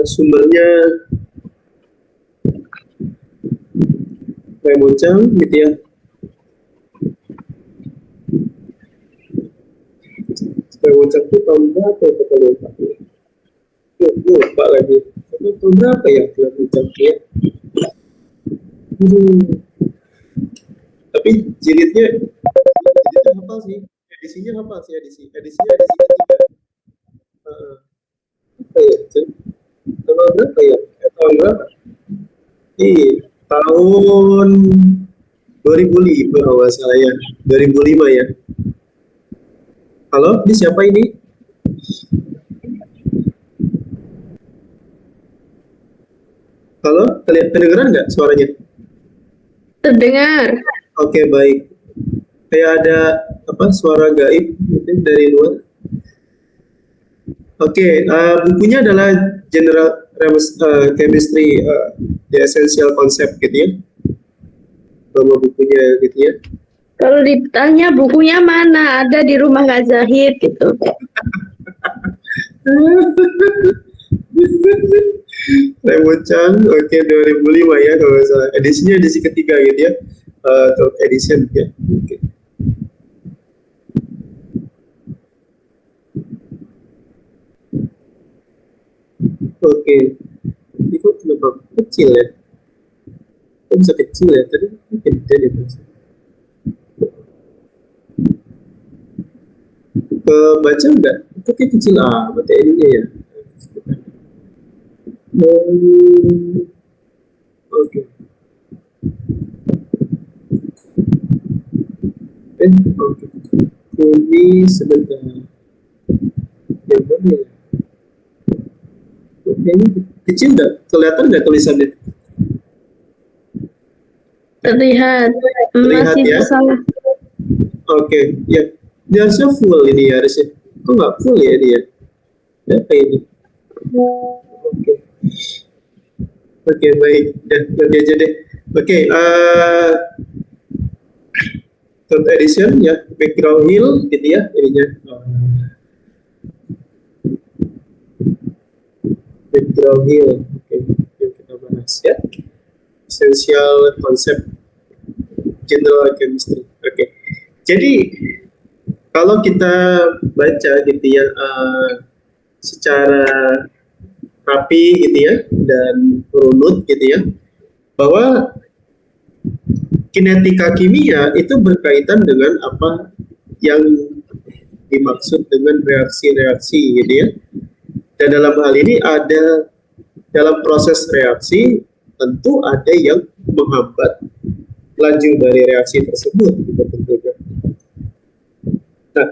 sumbernya Mocang gitu ya. Mocang itu tahun berapa ya kita lupa? Lupa lagi. Tahun berapa ya Mocang ya? Tapi jilidnya hafal sih. Edisinya hafal sih edisinya edisi ketiga. Apa ya? Tahun berapa ya? Tahun berapa? Tahun 2005 kalau nggak salah ya. 2005 ya. Halo, ini siapa ini? Halo, kedengeran nggak suaranya? Terdengar. Oke, baik. Kayak ada suara gaib mungkin dari luar. Oke, bukunya adalah General Chemistry, The Essential Concept gitu ya. Nama bukunya gitu ya. Kalau ditanya bukunya mana, ada di rumah Kak Zahid gitu. Mocang, oke 2005 ya kalau nggak salah. Edisinya edisi ketiga gitu ya. Third edition ya. Oke. Oke. Ini kok kenapa kecil ya? Kok bisa kecil ya? Tadi mungkin gede deh. Kebaca enggak? Itu kayak kecil amat ya ininya ya. Oke. Oke. Ini sebentar. Yang mana ya? Oke, ini kecil nggak? Kelihatan nggak tulisannya? Terlihat masih ya? salah. Oke, ya. Dia harusnya full ini ya harusnya. Kok nggak full ya dia? Ya kayak ini. Oke, baik. Nanti aja deh. Oke, third edition ya, background hill gitu ya ininya. Background hill. Oke, yuk kita bahas ya. Essential concept general chemistry. Oke. Jadi kalau kita baca gitu ya secara rapi gitu ya dan runut gitu ya, bahwa kinetika kimia itu berkaitan dengan apa yang dimaksud dengan reaksi-reaksi gitu ya. Dan dalam hal ini ada dalam proses reaksi tentu ada yang menghambat laju dari reaksi tersebut gitu tentunya. Nah,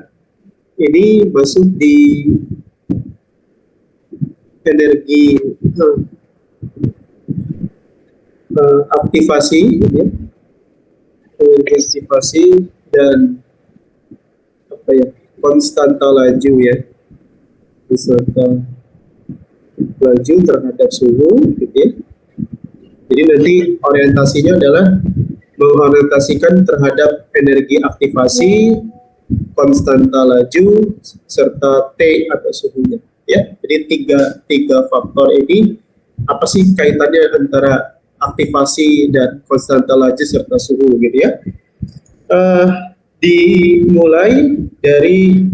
ini masuk di energi aktivasi gitu ya. Aktivasi dan konstanta laju ya, konstanta laju terhadap suhu gitu ya. Jadi nanti orientasinya adalah mengorientasikan terhadap energi aktivasi, konstanta laju serta T atau suhunya ya. Jadi tiga faktor ini apa sih kaitannya antara aktivasi dan konstanta laju serta suhu gitu ya. Dimulai dari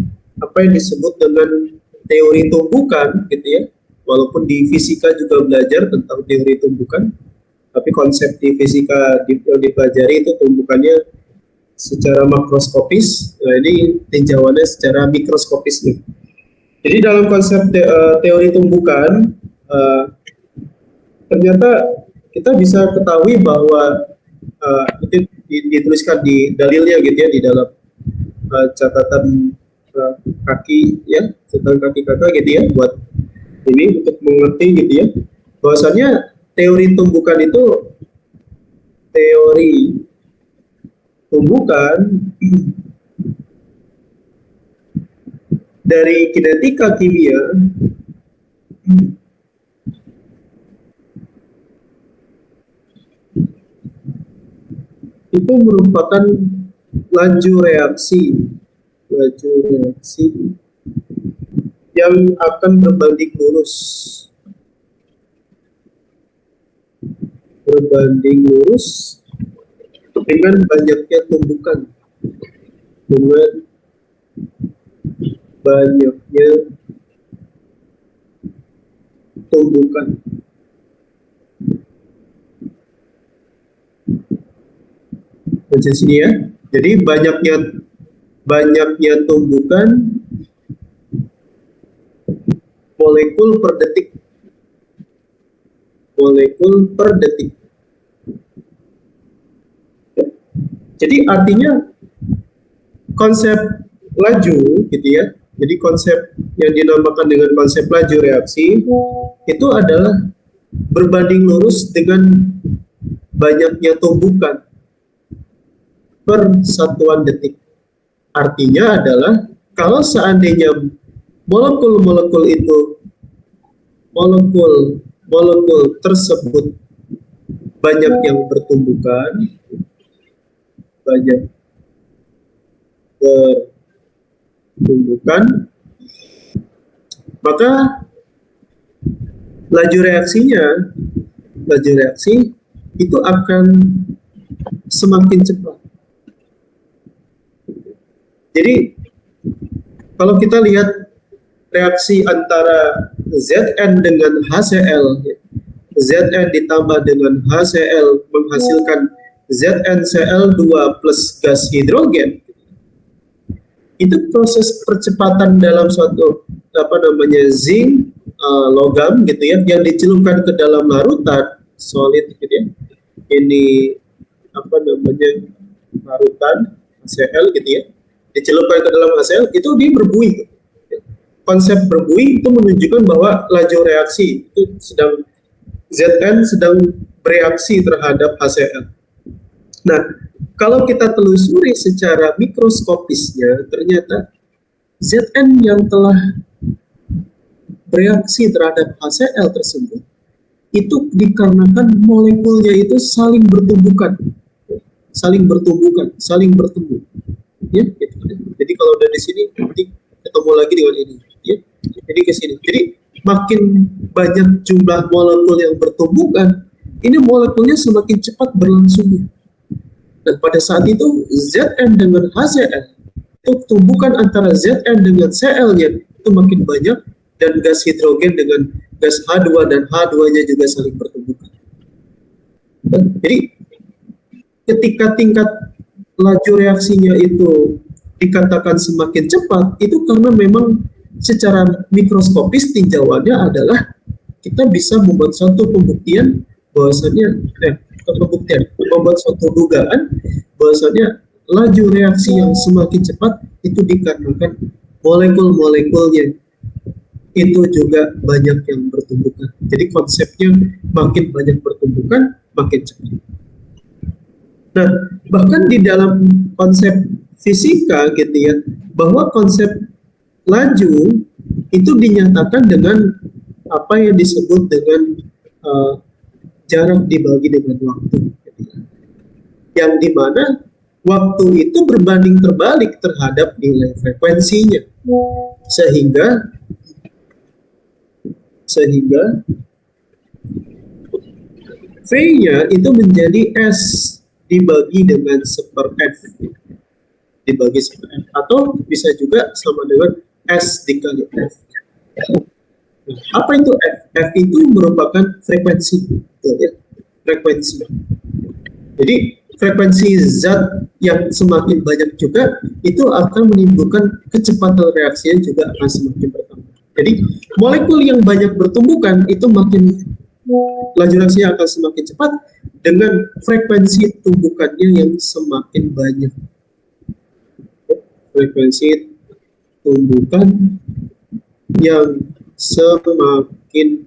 apa yang disebut dengan teori tumbukan gitu ya. Walaupun di fisika juga belajar tentang teori tumbukan, tapi konsep di fisika yang dipelajari itu tumbukannya secara makroskopis. Nah, ini tinjauannya secara mikroskopis nih. Jadi dalam konsep teori tumbukan ternyata kita bisa ketahui bahwa itu dituliskan di dalilnya gitu ya, di dalam catatan kaki ya, catatan kaki kakak gitu ya, buat ini untuk mengerti gitu ya, bahwasannya teori tumbukan itu teori tumbukan dari kinetika kimia itu merupakan laju reaksi yang akan berbanding lurus berbanding lurus dengan banyaknya tumbukan, dengan banyaknya tumbukan. Baca sini ya. Jadi banyaknya tumbukan molekul per detik. Molekul per detik. Jadi artinya konsep laju gitu ya. Jadi konsep yang dinamakan dengan konsep laju reaksi itu adalah berbanding lurus dengan banyaknya tumbukan per satuan detik. Artinya adalah kalau seandainya molekul-molekul itu, molekul tersebut banyak yang bertumbukan, banyak bertumbukan, maka laju reaksi itu akan semakin cepat. Jadi kalau kita lihat reaksi antara Zn dengan HCl, Zn ditambah dengan HCl menghasilkan ZnCl2 plus gas hidrogen, itu proses percepatan dalam suatu zinc logam gitu ya, yang dicelupkan ke dalam larutan solid gitu ya. Ini larutan HCl gitu ya, dicelupkan ke dalam HCl, itu dia berbuih. Konsep berbuih itu menunjukkan bahwa laju reaksi itu Zn sedang bereaksi terhadap HCl. Nah, kalau kita telusuri secara mikroskopisnya, ternyata Zn yang telah bereaksi terhadap HCl tersebut itu dikarenakan molekulnya itu saling bertumbukan, saling bertemu. Ya, gitu. Jadi kalau udah di sini nanti ketemu lagi dengan ini, ya. Jadi ke sini. Jadi makin banyak jumlah molekul yang bertumbukan, ini molekulnya semakin cepat berlangsung. Dan pada saat itu Zn dengan HCl, itu tumbukan antara Zn dengan Cl-nya itu makin banyak, dan gas hidrogen dengan gas H2 dan H2-nya juga saling bertumbukan. Jadi ketika tingkat laju reaksinya itu dikatakan semakin cepat, itu karena memang secara mikroskopis tinjauannya adalah kita bisa membuat suatu pembuktian bahwasanya membuat suatu dugaan bahwasanya laju reaksi yang semakin cepat itu dikarenakan molekul-molekulnya itu juga banyak yang bertumbukan. Jadi konsepnya makin banyak bertumbukan, makin cepat. Nah, bahkan di dalam konsep fisika gitu ya, bahwa konsep laju itu dinyatakan dengan apa yang disebut dengan jarak dibagi dengan waktu, gitu ya. Yang dimana waktu itu berbanding terbalik terhadap nilai frekuensinya, sehingga V-nya itu menjadi S dibagi dengan 1/F, dibagi 1/F, atau bisa juga sama dengan S dikali F. Nah, apa itu F? F itu merupakan frekuensi, betul ya? Frekuensi. Jadi frekuensi zat yang semakin banyak juga itu akan menimbulkan kecepatan reaksinya juga akan semakin bertambah. Jadi molekul yang banyak bertumbukan itu makin laju reaksinya akan semakin cepat dengan frekuensi tumbukannya yang semakin banyak. Frekuensi tumbukan yang semakin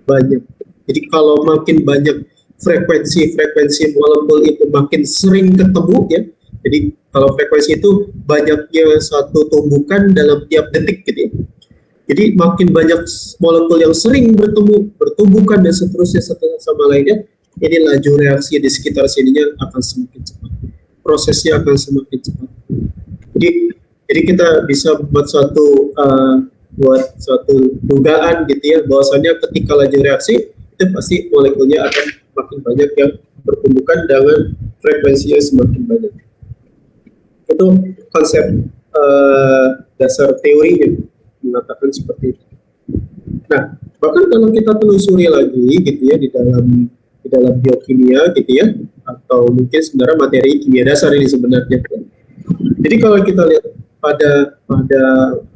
banyak. Jadi kalau makin banyak frekuensi molekul itu makin sering ketemu ya. Jadi kalau frekuensi itu banyaknya satu tumbukan dalam tiap detik gitu ya. Jadi makin banyak molekul yang sering bertumbukan dan seterusnya satu sama lainnya, ini laju reaksi di sekitar sininya akan semakin cepat. Prosesnya akan semakin cepat. Jadi kita bisa buat suatu dugaan gitu ya, bahwasannya ketika laju reaksi itu pasti molekulnya akan makin banyak yang bertumbukan dengan frekuensinya semakin banyak. Itu konsep dasar teorinya mengatakan seperti itu. Nah, bahkan kalau kita telusuri lagi gitu ya di dalam biokimia gitu ya, atau mungkin sebenarnya materi kimia dasar ini sebenarnya. Jadi kalau kita lihat pada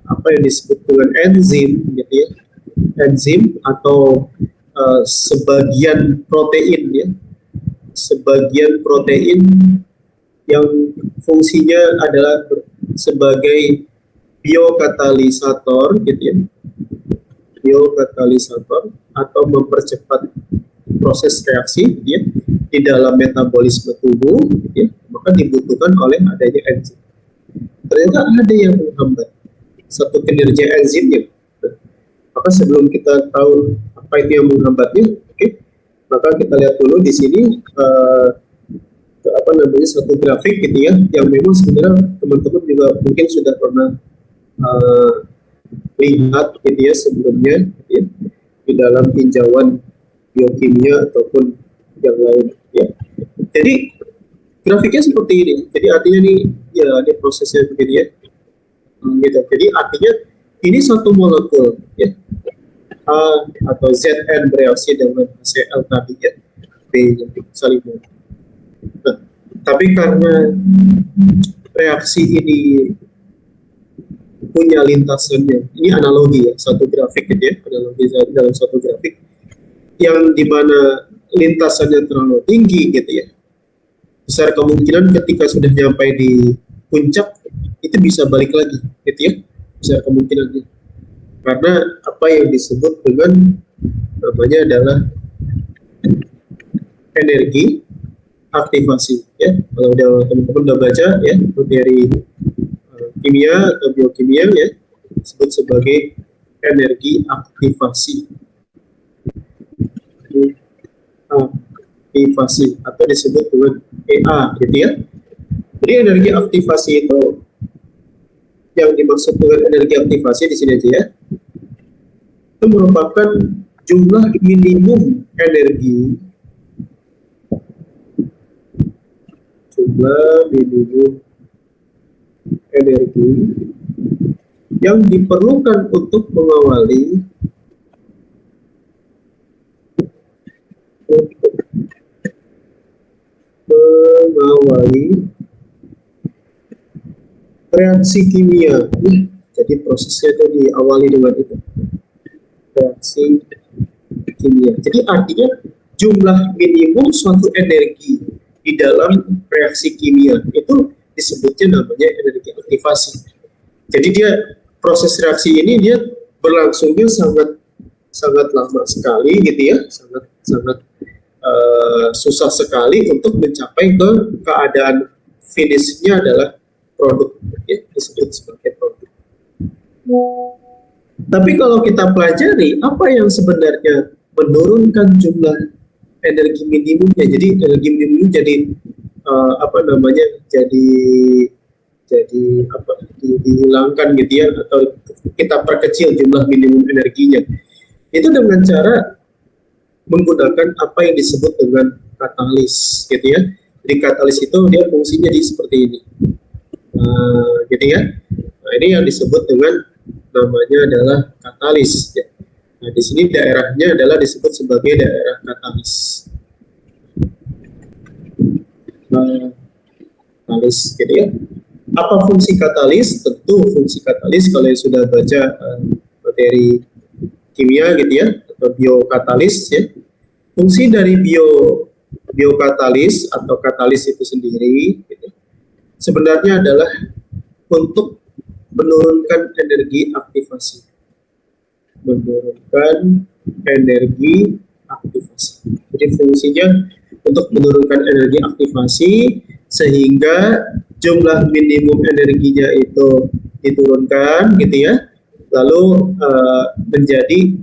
apa yang disebut dengan enzim gitu ya, enzim atau sebagian protein ya, sebagian protein yang fungsinya adalah sebagai biokatalisator gitu ya, biokatalisator atau mempercepat proses reaksi gitu ya, di dalam metabolisme tubuh gitu ya, maka dibutuhkan oleh adanya enzim. Ternyata ada yang menghambat satu kinerja enzimnya. Maka sebelum kita tahu apa itu yang menghambatnya, maka kita lihat dulu di sini satu grafik gitu ya, yang memang sebenarnya teman-teman juga mungkin sudah pernah lihat gitu ya sebelumnya gitu ya, di dalam tinjauan biokimia ataupun yang lain ya. Jadi grafiknya seperti ini. Jadi artinya nih ya ini prosesnya begini ya. Gitu. Jadi artinya ini satu molekul ya. A atau Zn bereaksi dengan Cl tadi ya. B yang saling nah, tapi karena reaksi ini punya lintasannya, ini analogi ya, satu grafik gitu ya, analogi dalam satu grafik yang dimana lintasannya terlalu tinggi gitu ya, besar kemungkinan ketika sudah nyampe di puncak itu bisa balik lagi gitu ya, besar kemungkinannya, karena apa yang disebut dengan namanya adalah energi aktivasi ya. Kalau teman-teman udah baca ya dari kimia atau biokimia ya, disebut sebagai energi aktivasi. Aktivasi atau disebut dengan EA gitu ya. Jadi energi aktivasi itu yang dimaksud dengan energi aktivasi di sini aja ya. Itu merupakan jumlah minimum energi yang diperlukan untuk mengawali reaksi kimia. Jadi prosesnya itu diawali dengan itu, reaksi kimia. Jadi artinya jumlah minimum suatu energi di dalam reaksi kimia itu disebutnya namanya energi aktivasi. Jadi dia proses reaksi ini dia berlangsungnya sangat lama sekali gitu ya, sangat susah sekali untuk mencapai ke keadaan finishnya adalah produk ya, disebut sebagai produk. Tapi kalau kita pelajari apa yang sebenarnya menurunkan jumlah energi minimumnya, jadi energi minimum jadi dihilangkan gitu ya, atau kita perkecil jumlah minimum energinya itu dengan cara menggunakan apa yang disebut dengan katalis gitu ya. Jadi katalis itu dia fungsinya seperti ini gitu ya. Nah ini yang disebut dengan namanya adalah katalis ya. Nah di sini daerahnya adalah disebut sebagai daerah katalis. Katalis gitu ya. Apa fungsi katalis? Tentu fungsi katalis kalau yang sudah baca materi kimia gitu ya, atau biokatalis ya. Fungsi dari biokatalis atau katalis itu sendiri gitu, sebenarnya adalah untuk menurunkan energi aktivasi. Menurunkan energi aktivasi. Jadi fungsinya untuk menurunkan energi aktivasi sehingga jumlah minimum energinya itu diturunkan gitu ya. Lalu menjadi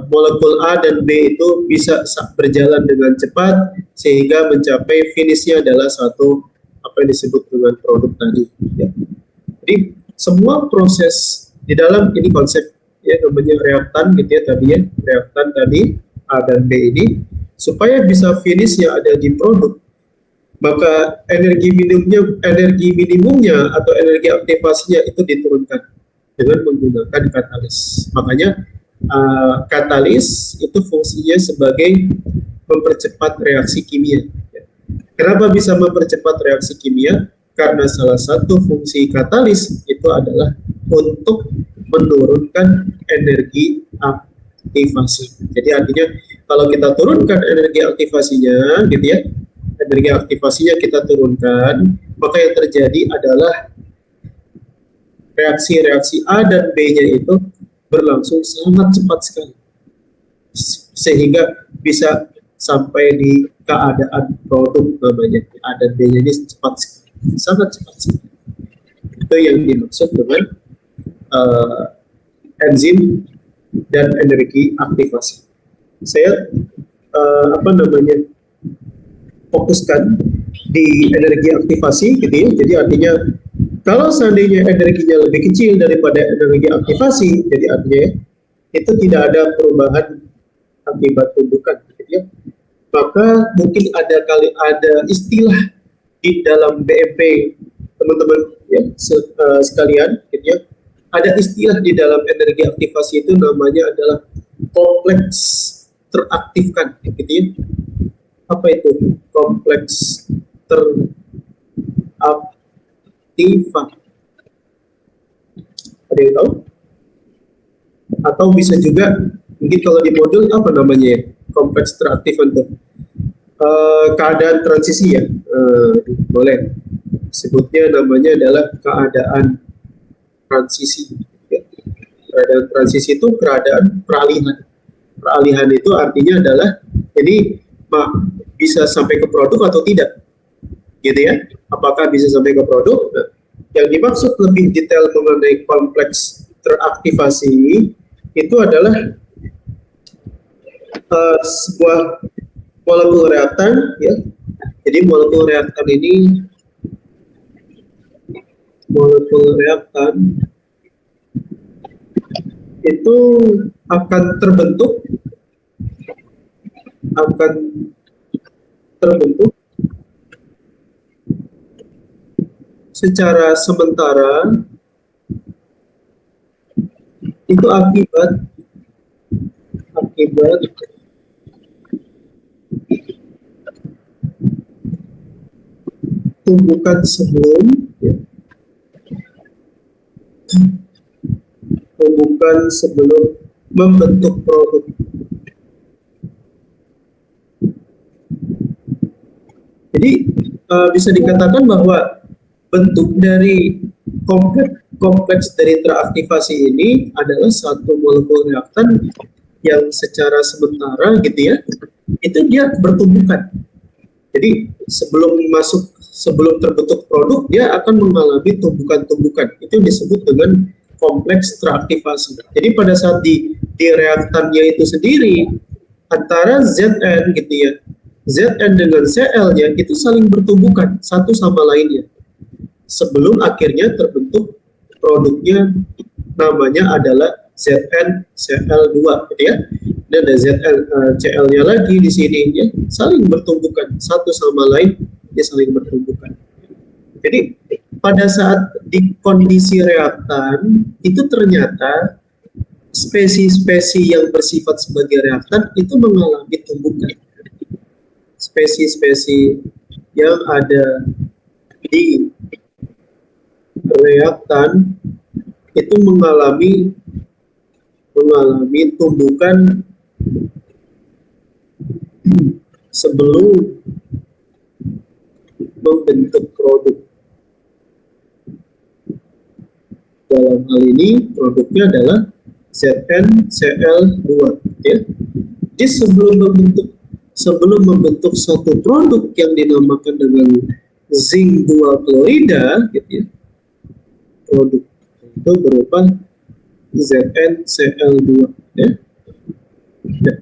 molekul A dan B itu bisa berjalan dengan cepat sehingga mencapai finishnya adalah satu apa yang disebut dengan produk tadi ya. Jadi semua proses di dalam ini konsep ya namanya reaktan gitu ya tadi ya, reaktan tadi A dan B ini supaya bisa finish yang ada di produk, maka energi minimumnya atau energi aktivasinya itu diturunkan dengan menggunakan katalis. Makanya katalis itu fungsinya sebagai mempercepat reaksi kimia. Kenapa bisa mempercepat reaksi kimia? Karena salah satu fungsi katalis itu adalah untuk menurunkan energi aktivasi. Jadi artinya kalau kita turunkan energi aktivasinya, gitu ya, energi aktivasinya kita turunkan, maka yang terjadi adalah reaksi-reaksi A dan B-nya itu berlangsung sangat cepat sekali, sehingga bisa sampai di keadaan produk namanya. A dan B-nya ini cepat sekali, sangat cepat sekali. Itu yang dimaksud dengan enzim dan energi aktivasi. Saya fokuskan di energi aktivasi, gitu ya. Jadi artinya kalau seandainya energinya lebih kecil daripada energi aktivasi, jadi artinya itu tidak ada perubahan akibat tumbukan, gitu ya. Maka mungkin ada istilah di dalam BMP, teman-teman ya sekalian, gitu ya. Ada istilah di dalam energi aktivasi itu namanya adalah kompleks teraktifkan, gitu ya. Apa itu kompleks teraktifkan? Ada yang tahu? Atau bisa juga mungkin kalau di modul apa namanya ya, kompleks teraktifan itu keadaan transisi ya, boleh sebutnya namanya adalah keadaan transisi ya. Keadaan transisi itu keadaan peralihan itu artinya adalah jadi bisa sampai ke produk atau tidak, gitu ya. Apakah bisa sampai ke produk? Nah, yang dimaksud lebih detail mengenai kompleks teraktivasi itu adalah sebuah molekul reaktan, ya. Jadi molekul reaktan itu akan terbentuk secara sementara itu akibat tumbukan sebelum ya, membentuk produk. Jadi bisa dikatakan bahwa bentuk dari kompleks dari teraktivasi ini adalah satu molekul reaktan yang secara sementara, gitu ya, itu dia bertumbukan. Jadi sebelum terbentuk produk, dia akan mengalami tumbukan-tumbukan. Itu disebut dengan kompleks teraktivasi. Jadi pada saat di reaktannya itu sendiri, antara Zn, gitu ya, Zn dengan Cl-nya itu saling bertumbukan satu sama lainnya. Sebelum akhirnya terbentuk produknya namanya adalah ZnCl2, gitu ya. Dan ada ZnCl-nya lagi di sini, ya, saling bertumbukan satu sama lain, dia saling bertumbukan. Jadi pada saat di kondisi reaktan itu ternyata spesies-spesies yang bersifat sebagai reaktan itu mengalami tumbukan. Spesies-spesies yang ada di reaktan itu mengalami tumbukan sebelum membentuk produk. Dalam hal ini produknya adalah ZnCl2, ya. Jadi sebelum membentuk satu produk yang dinamakan dengan zinc 2 klorida, gitu ya, produk itu berupa ZnCl2, ya. Nah,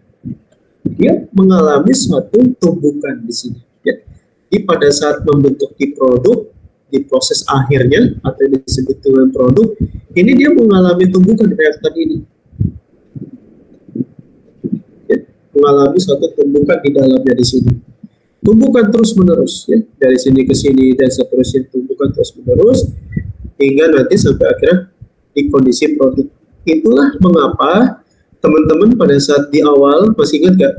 dia mengalami suatu tumbukan di sini, ya. Jadi pada saat membentuk di produk, di proses akhirnya atau yang disebut dengan produk, ini dia mengalami tumbukan reaktan ini, ya, mengalami suatu tumbukan di dalamnya di sini. Tumbukan terus menerus ya, dari sini ke sini dan seterusnya, tumbukan terus menerus hingga nanti sampai akhirnya di kondisi produk. Itulah mengapa teman-teman pada saat di awal, masih ingat gak?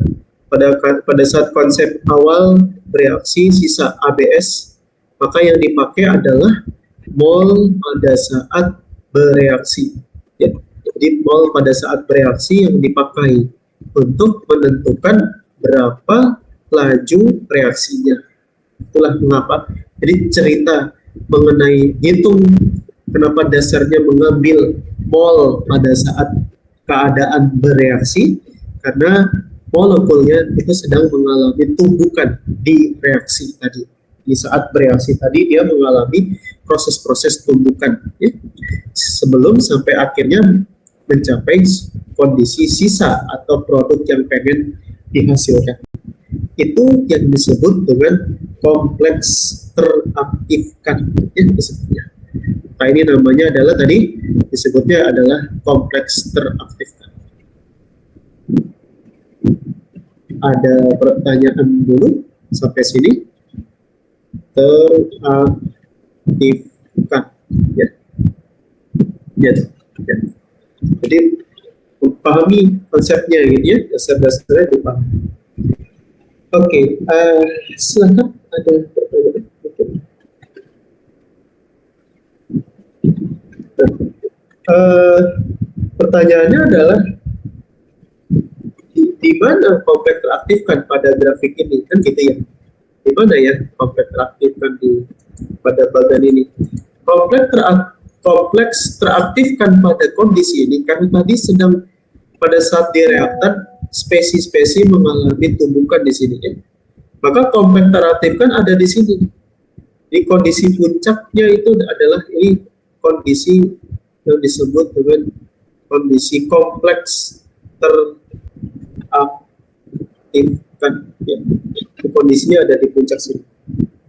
Pada saat konsep awal bereaksi sisa ABS, maka yang dipakai adalah mol pada saat bereaksi. Ya. Jadi mol pada saat bereaksi yang dipakai untuk menentukan berapa laju reaksinya. Itulah mengapa. Jadi cerita mengenai hitung kenapa dasarnya mengambil mol pada saat keadaan bereaksi, karena molekulnya itu sedang mengalami tumbukan di reaksi tadi. Di saat bereaksi tadi dia mengalami proses-proses tumbukan ya, sebelum sampai akhirnya mencapai kondisi sisa atau produk yang pengen dihasilkan. Itu yang disebut dengan kompleks teraktifkan ya, disebutnya. Nah, ini namanya adalah tadi disebutnya adalah kompleks teraktifkan. Ada pertanyaan dulu sampai sini? Teraktifkan ya. Ya. Ya. Jadi pahami konsepnya gitu ya, dasar-dasarnya dipahami. Oke, silakan ada pertanyaan. Pertanyaannya adalah di mana kompleks teraktifkan pada grafik ini, kan gitu ya? Di mana ya kompleks teraktifkan pada bagian ini? Kompleks teraktifkan pada kondisi ini karena tadi sedang pada saat di reaktan spesies-spesies mengalami tumbukan di sini ya. Maka kompleks teraktifkan ada di sini. Di kondisi puncaknya itu adalah ini kondisi yang disebut dengan kondisi kompleks teraktifkan ya. Kondisinya ada di puncak sini.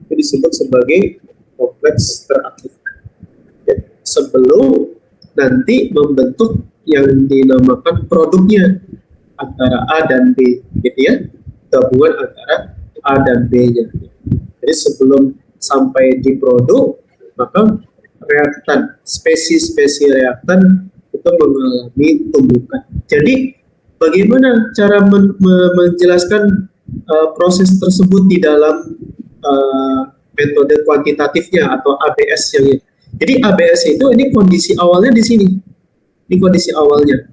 Itu disebut sebagai kompleks teraktifkan. Ya. Sebelum nanti membentuk yang dinamakan produknya antara A dan B, gitu ya, gabungan antara A dan B-nya. Jadi sebelum sampai di produk, maka reaktan, spesies-spesies reaktan itu mengalami tumbukan. Jadi bagaimana cara menjelaskan proses tersebut di dalam metode kuantitatifnya atau ABS yang ini. Jadi ABS itu ini kondisi awalnya di sini. Ini kondisi awalnya.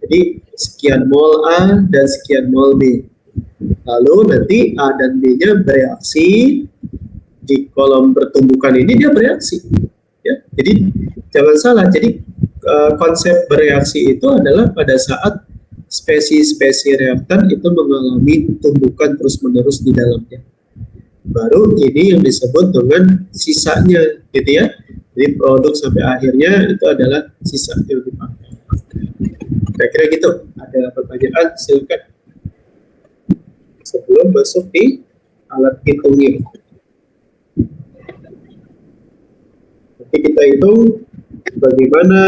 Jadi sekian mol A dan sekian mol B. Lalu nanti A dan B-nya bereaksi di kolom pertumbukan ini dia bereaksi. Ya, jadi jangan salah. Jadi konsep bereaksi itu adalah pada saat spesies-spesies reaktan itu mengalami tumbukan terus-menerus di dalamnya. Baru ini yang disebut dengan sisanya, gitu ya. Jadi produk sampai akhirnya itu adalah sisa yang dipakai. Kira-kira gitu. Ada pertanyaan? Silakan. Sebelum masuk di alat hitungnya. Nanti kita hitung bagaimana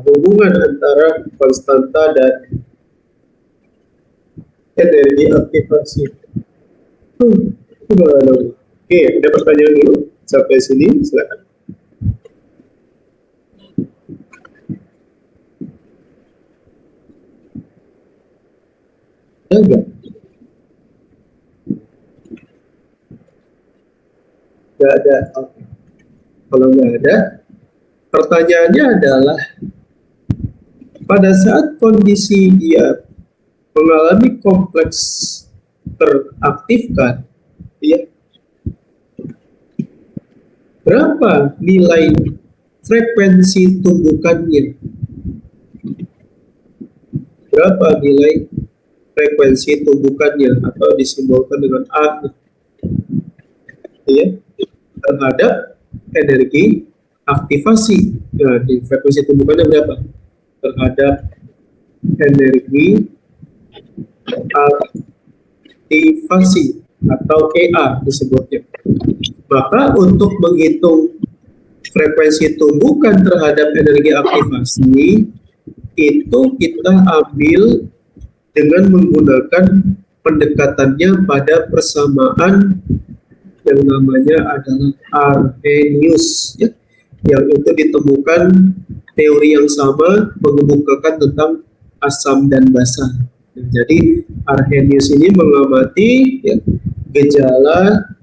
hubungan antara konstanta dan energi aktivasi. Oke, ada pertanyaan dulu sampai sini, silakan. Ada nggak? Nggak ada. Oke. Kalau nggak ada, pertanyaannya adalah pada saat kondisi dia mengalami kompleks teraktifkan, ya, berapa nilai frekuensi tumbukannya? Berapa nilai frekuensi tumbukannya atau disimbolkan dengan A, ya, terhadap energi aktivasi. Nah, di frekuensi tumbukannya berapa? Terhadap energi aktivasi atau EA disebutnya. Maka untuk menghitung frekuensi tumbukan terhadap energi aktivasi itu kita ambil dengan menggunakan pendekatannya pada persamaan yang namanya adalah Arrhenius, ya, yang itu ditemukan teori yang sama mengemukakan tentang asam dan basa. Nah, jadi Arrhenius ini mengamati, ya, gejala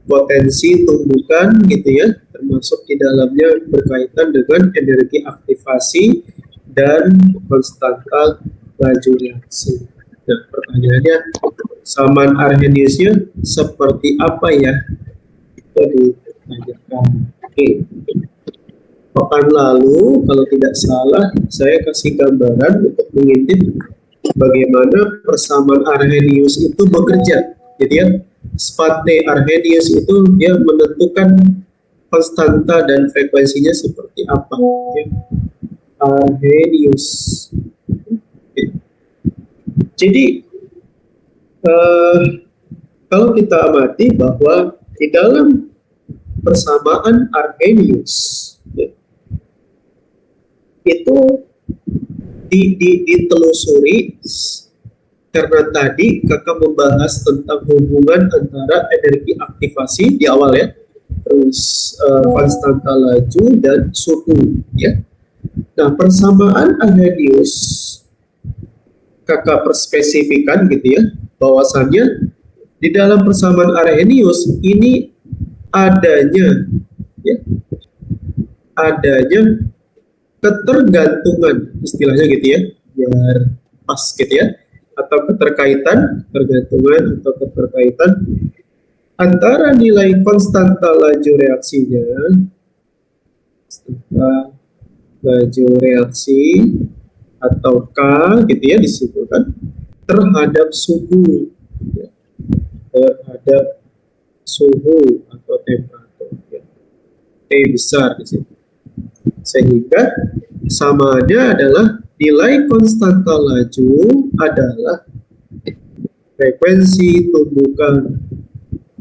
potensi tumbukan gitu ya, termasuk di dalamnya berkaitan dengan energi aktivasi dan konstanta laju reaksi. Nah, pertanyaannya, samaan Arrheniusnya seperti apa ya? Itu ditanyakan. Oke. Pekan lalu, kalau tidak salah, saya kasih gambaran untuk mengintip bagaimana persamaan Arrhenius itu bekerja. Jadi ya, Spathe Arrhenius itu dia menentukan konstanta dan frekuensinya seperti apa. Ya. Arrhenius. Oke. Jadi kalau kita amati bahwa di dalam persamaan Arrhenius, ya, itu ditelusuri karena tadi kakak membahas tentang hubungan antara energi aktivasi di awal ya, terus konstanta laju dan suhu ya. Nah, persamaan Arrhenius kakak perspesifikan gitu ya, bahwasannya di dalam persamaan Arrhenius ini adanya ketergantungan, istilahnya gitu ya, biar pas gitu ya, atau keterkaitan antara nilai konstanta laju reaksinya, atau K gitu ya disebutkan, terhadap suhu, ya, terhadap suhu atau temperatur, ya, T besar di sini. Sehingga samanya adalah nilai konstanta laju adalah frekuensi tumbukan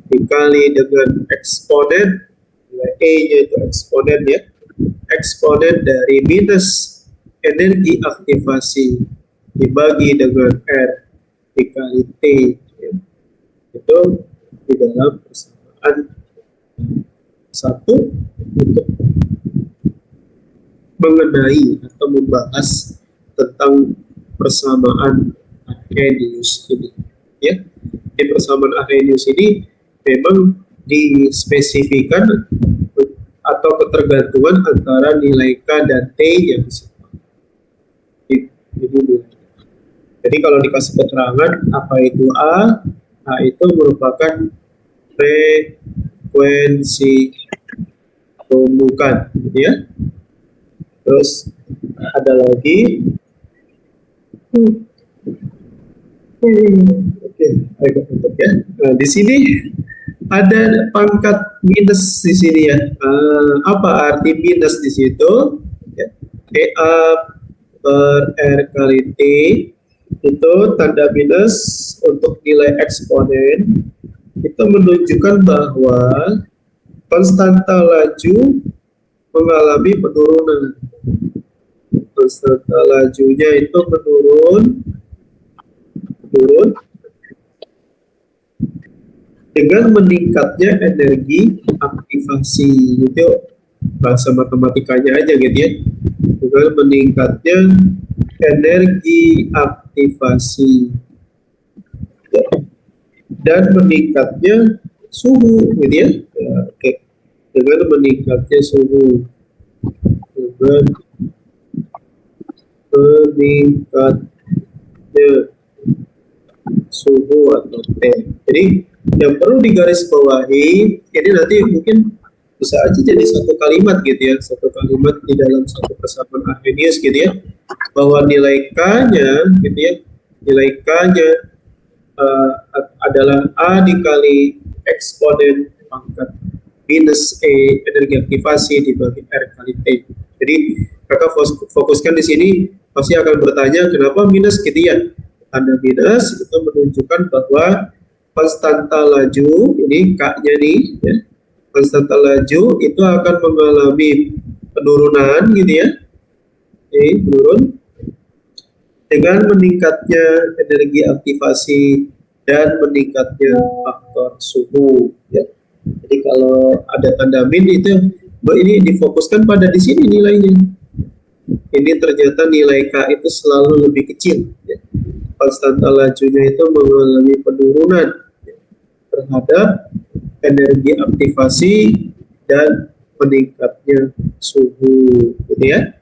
dikali dengan eksponen, nilai E-nya itu eksponen ya, eksponen dari minus energi aktivasi dibagi dengan R dikali T, ya. Itu di dalam persamaan satu untuk mengenai atau membahas tentang persamaan Arrhenius ini, ya. Di persamaan Arrhenius ini memang dispesifikan atau ketergantungan antara nilai K dan T yang disebut. Jadi kalau dikasih keterangan apa itu A itu merupakan frekuensi tumbukan, gitu ya. Terus ada lagi, oke, agak tutup ya. Nah, di sini ada pangkat minus di sini ya. Apa arti minus di situ? Ya. EA per R kali T itu tanda minus untuk nilai eksponen itu menunjukkan bahwa konstanta laju mengalami penurunan. Konstanta lajunya itu menurun dengan meningkatnya energi aktivasi. Itu bahasa matematikanya aja gitu ya, dengan meningkatnya energi aktivasi dan meningkatnya suhu gitu ya. Oke. Dengan meningkatnya suhu, dengan meningkatnya suhu atau T. Jadi yang perlu digarisbawahi ini nanti mungkin bisa aja jadi satu kalimat gitu ya, satu kalimat di dalam satu persamaan Arrhenius gitu ya, bahwa nilai K-nya gitu ya, nilai K-nya adalah A dikali eksponen pangkat minus E energi aktivasi dibagi R kali T. Jadi kakak fokuskan di sini pasti akan bertanya kenapa minus gitu ya. Tanda minus itu menunjukkan bahwa konstanta laju ini K-nya nih ya, konstanta laju itu akan mengalami penurunan gitu ya, menurun dengan meningkatnya energi aktivasi dan meningkatnya faktor suhu. Ya. Jadi kalau ada tanda min itu ini difokuskan pada di sini nilainya. Ini ternyata nilai K itu selalu lebih kecil. Ya. Konstanta lajunya itu mengalami penurunan ya, terhadap energi aktivasi dan meningkatnya suhu, gitu ya.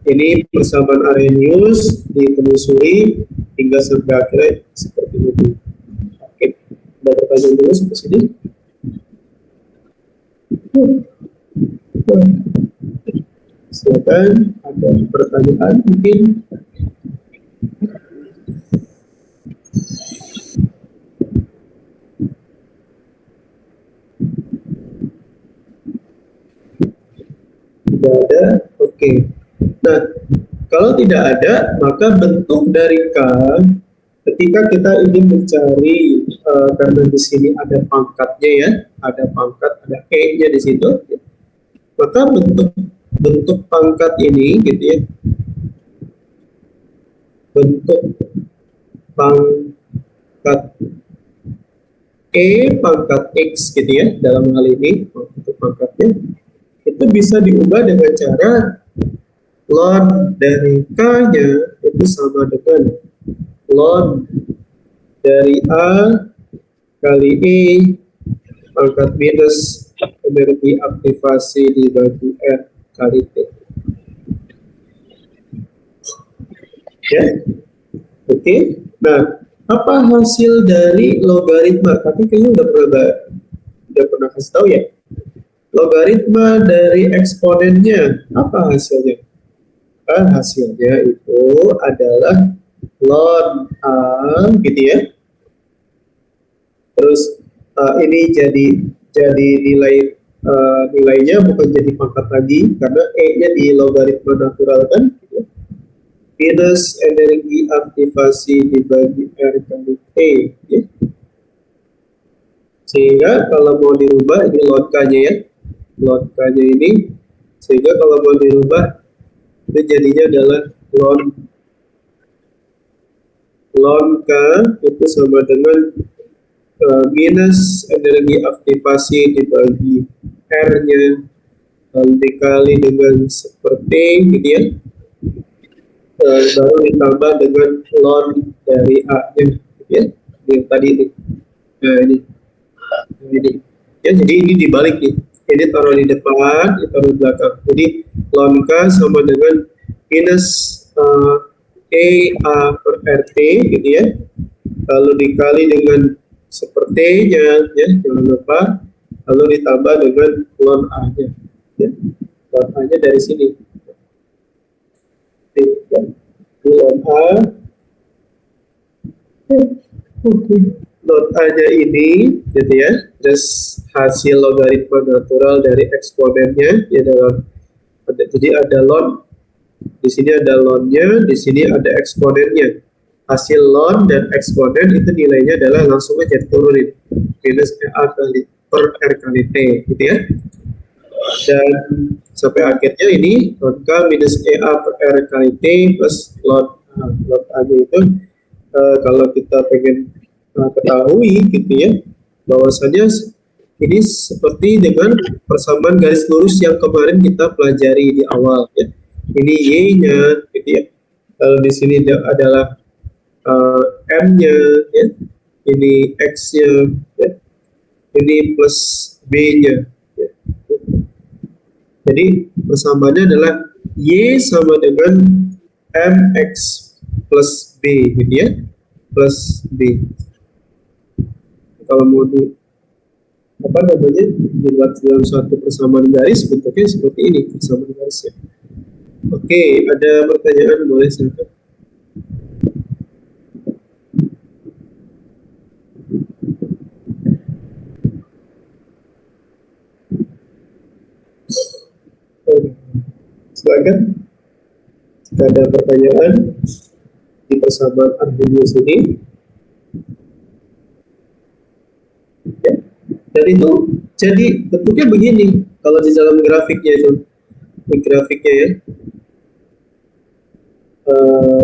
Ini persamaan Arrhenius ditelusuri hingga sampai akhirnya seperti itu. Oke, ada pertanyaan dulu sampai sini. Silakan, ada pertanyaan mungkin? Tidak ada, oke. Nah, kalau tidak ada, maka bentuk dari K ketika kita ingin mencari karena di sini ada pangkatnya ya, ada pangkat, ada E-nya di situ, ya. Maka bentuk pangkat ini, gitu ya, bentuk pangkat E pangkat X, gitu ya, dalam hal ini bentuk pangkatnya itu bisa diubah dengan cara ln dari K-nya itu sama dengan ln dari A kali E pangkat minus energi aktivasi dibagi R kali T. Ya, oke. Nah, apa hasil dari logaritma? Tapi kayaknya udah pernah kasih tahu ya. Logaritma dari eksponennya apa hasilnya? Hasilnya itu adalah ln A, gitu ya. Terus ini jadi nilainya bukan jadi pangkat lagi karena E-nya di logaritma natural kan, gitu ya. Minus energi aktivasi dibagi R kali T, ya. Sehingga kalau mau dirubah ini ln K-nya ya, ln K-nya ini, sehingga kalau mau dirubah itu jadinya adalah ln K itu sama dengan minus energi aktivasi dibagi R-nya lalu dikali dengan seperti gitu ya, baru ditambah dengan ln dari A-nya, gitu ya, yang tadi ini. Nah ini ya, jadi ini dibalik nih, ini taruh di depan, ini taruh di belakang. Jadi ln K sama dengan minus EA per RT, gitu ya, lalu dikali dengan sepertinya, ya, jangan lupa, lalu ditambah dengan ln A-nya, ya, ln A-nya dari sini. Ya, ln A, ln A-nya ini, gitu ya, terus hasil logaritma natural dari eksponennya, ya, jadi ada ln, di sini ada ln-nya, di sini ada eksponennya. Hasil ln dan eksponen itu nilainya adalah langsung aja diturunin minus A kali per R kali T, gitu ya. Dan sampai akhirnya ini ln K minus EA per R kali T plus ln A-nya itu kalau kita pengen ketahui, gitu ya, bahwasanya ini seperti dengan persamaan garis lurus yang kemarin kita pelajari di awal, ya. Ini Y-nya, gitu ya. Lalu di sini adalah M-nya, ya. Ini X-nya, ya. Ini plus B-nya, ya. Jadi persamaannya adalah Y sama dengan MX plus B, gitu ya, plus B. Kalau mau dibuat dalam suatu persamaan garis, bentuknya seperti ini persamaan garisnya. Oke, ada pertanyaan, boleh silakan. Silakan. Jika ada pertanyaan di persamaan Arrhenius ini, ya. Dan itu jadi bentuknya begini kalau di dalam grafiknya itu, di grafiknya ya,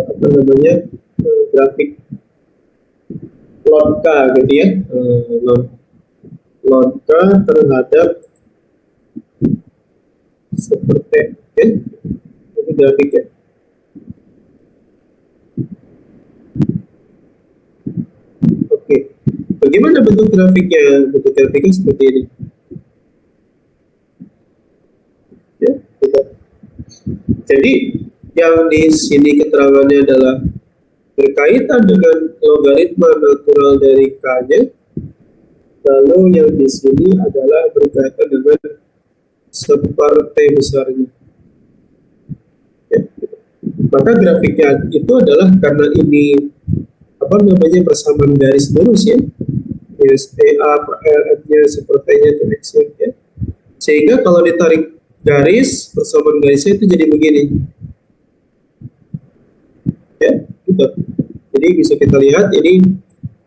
apa namanya grafik load K gitu ya, load K terhadap seperti ya, ini grafiknya. Oke, bagaimana bentuk grafiknya? Bentuk grafiknya seperti ini. Ya, gitu. Jadi yang di sini keterangannya adalah berkaitan dengan logaritma natural dari K-nya, lalu yang di sini adalah berkaitan dengan separtai besarnya. Ya, gitu. Maka grafiknya itu adalah karena ini apa namanya persamaan garis lurus ya, A per R-nya sepertinya itu X ya. Sehingga kalau ditarik garis, persamaan garisnya itu jadi begini. Ya, gitu. Jadi bisa kita lihat ini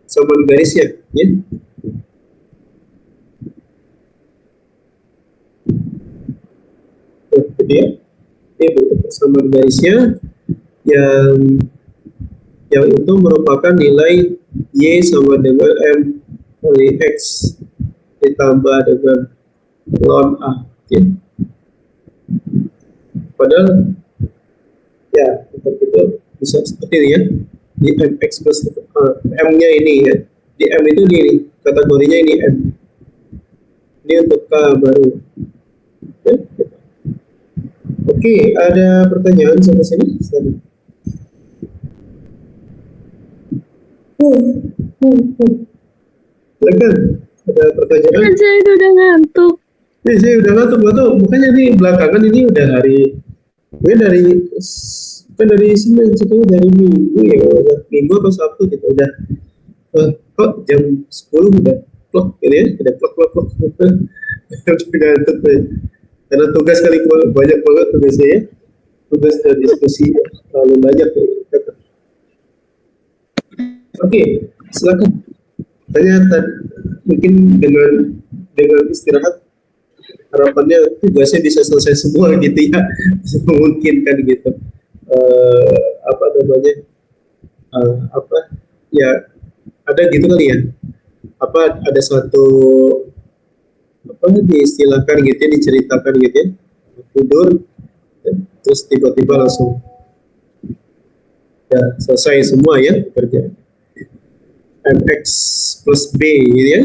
persamaan garisnya ya. Nah, itu dia. Ini bentuk persamaan garisnya yang itu merupakan nilai Y sama dengan M kali X ditambah dengan ln A ya. Padahal ya untuk itu bisa seperti ini ya, di MX plus M-nya ini ya, di M itu ini kategorinya ini M, ini untuk K baru ya. Oke, ada pertanyaan sampai sini? Silakan, ada pertanyaan? Saya itu udah ngantuk. Saya udah ngantuk, makanya nih belakangan ini udah dari Senin, sebetulnya dari Minggu ya, udah Minggu atau Sabtu gitu udah kok jam 10 udah plok gitu ya, udah plok udah ngantuk ya. Karena tugas kali banyak banget tugasnya ya, tugas dan diskusi terlalu banyak ya. Oke, silakan tanya mungkin dengan istirahat harapannya tugasnya bisa selesai semua gitu ya, memungkinkan gitu. Apa namanya apa ya, ada gitu kali ya, apa ada suatu apa diistilahkan gitu ya, diceritakan gitu ya, tidur terus tiba-tiba langsung ya selesai semua ya kerja MX plus B gitu ya.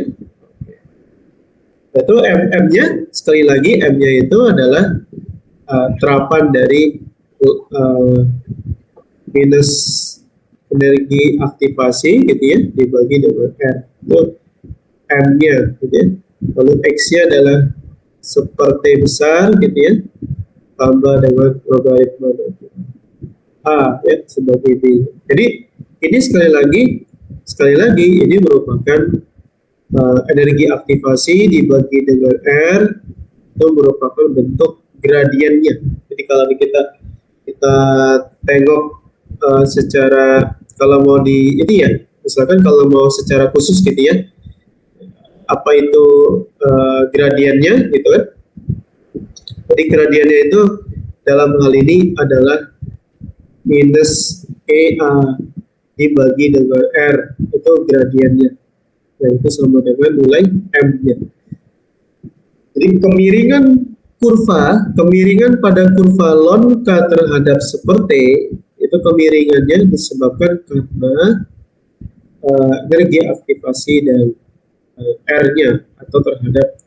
Itu M-nya sekali lagi M-nya itu adalah terapan dari minus energi aktivasi gitu ya dibagi dengan R, itu M-nya gitu ya. Lalu X-nya adalah seperti besar gitu ya tambah dengan logaritma A ya sebagai B. Jadi ini sekali lagi ini merupakan energi aktivasi dibagi dengan R, itu merupakan bentuk gradiennya. Jadi kalau kita tengok secara, kalau mau di ini ya, misalkan kalau mau secara khusus gitu ya, apa itu gradiennya gitu kan. Jadi gradiennya itu dalam hal ini adalah minus EA dibagi dengan R, itu gradiennya, yaitu sama dengan nilai M-nya. Jadi kemiringan pada kurva ln K terhadap seperti itu, kemiringannya disebabkan karena energi aktivasi dan R-nya atau terhadap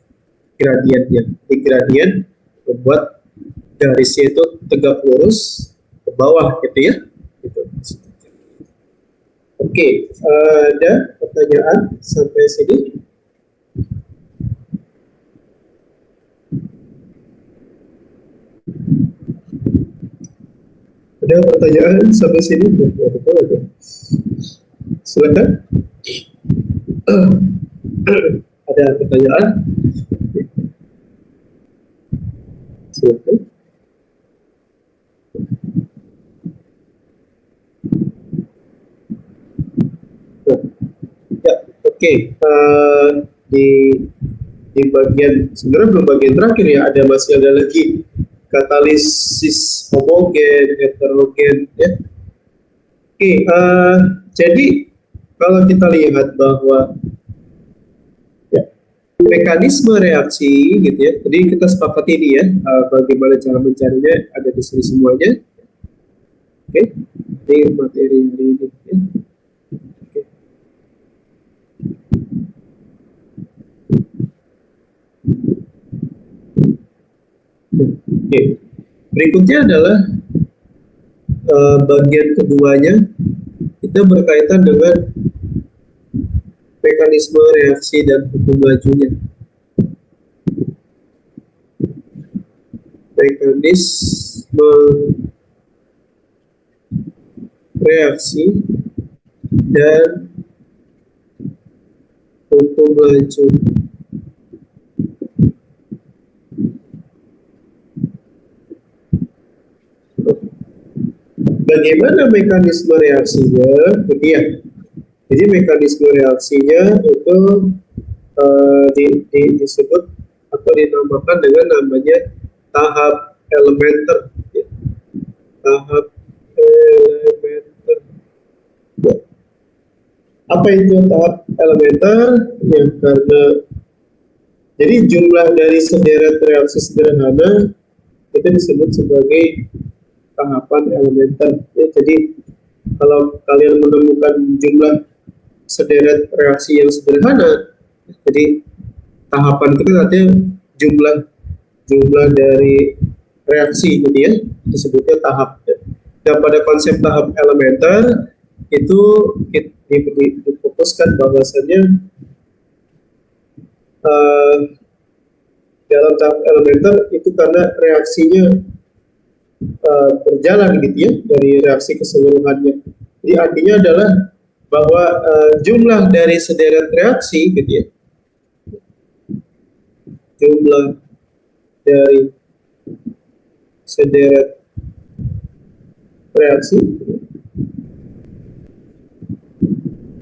gradiennya. Di gradien membuat garisnya itu tegak lurus ke bawah gitu ya. Gitu. Oke, ada pertanyaan sampai sini? Ada pertanyaan sampai sini? Silakan. Ada pertanyaan? Silakan. Ya, oke. Di bagian, sebenarnya belum bagian terakhir ya, masih ada lagi katalisis homogen, heterogen ya. Oke, jadi kalau kita lihat bahwa ya, mekanisme reaksi gitu ya, jadi kita sepakat ini ya, bagaimana cara mencarinya ada di sini semuanya. Oke, ini materi hari ini. Ya. Oke. Oke, berikutnya adalah bagian keduanya, itu berkaitan dengan mekanisme reaksi dan hukum lajunya. Mekanisme reaksi dan hukum laju. Bagaimana mekanisme reaksinya? Jadi mekanisme reaksinya itu disebut atau dinamakan dengan namanya tahap elementer. Ya. Tahap elementer. Ya. Apa itu tahap elementer? Ya, karena jadi jumlah dari sederet reaksi sederhana itu disebut sebagai tahapan elementer. Ya, jadi kalau kalian menemukan jumlah sederet reaksi yang sederhana, jadi tahapan itu kan artinya jumlah dari reaksi gitu ya, disebutnya tahap. Dan pada konsep tahap elementer itu difokuskan bahwasannya dalam tahap elementer itu karena reaksinya berjalan gitu ya dari reaksi keseluruhannya. Jadi artinya adalah bahwa jumlah dari sederet reaksi gitu ya, jumlah dari sederet reaksi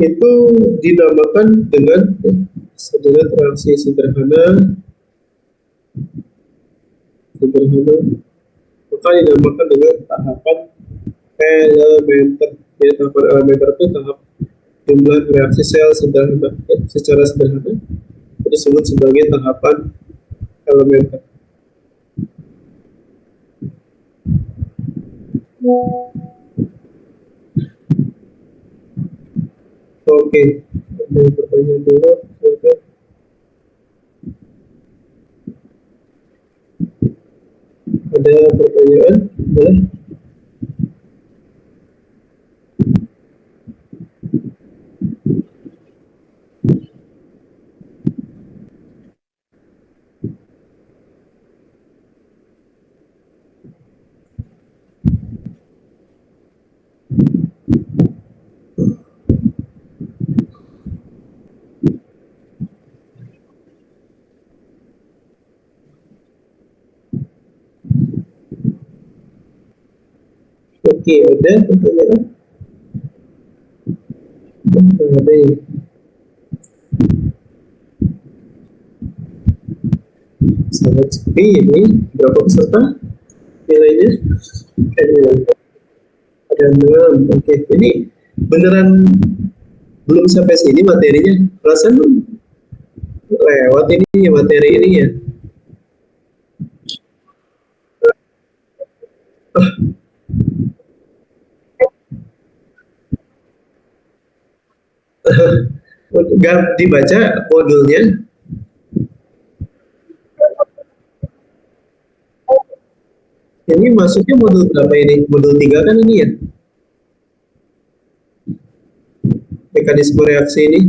itu dinamakan dengan sederet reaksi sederhana, maka dinamakan dengan tahapan elementer. Jadi tahapan elementer itu tahap jumlah reaksi sel sederhana, secara sederhana itu disebut sebagai tahapan elementer. Oke, ada pertanyaan dulu. Ada pertanyaan? Boleh? Oke, ada pertanyaan? Ada ya? Sangat sepi ini. Berapa peserta nilainya? Ada 6. Oke, ini beneran belum sampai sini materinya. Perasaan lewat ini materi ini ya. Gak dibaca modulnya. Ini maksudnya modul berapa ini? Modul 3 kan ini ya? Mekanisme reaksi ini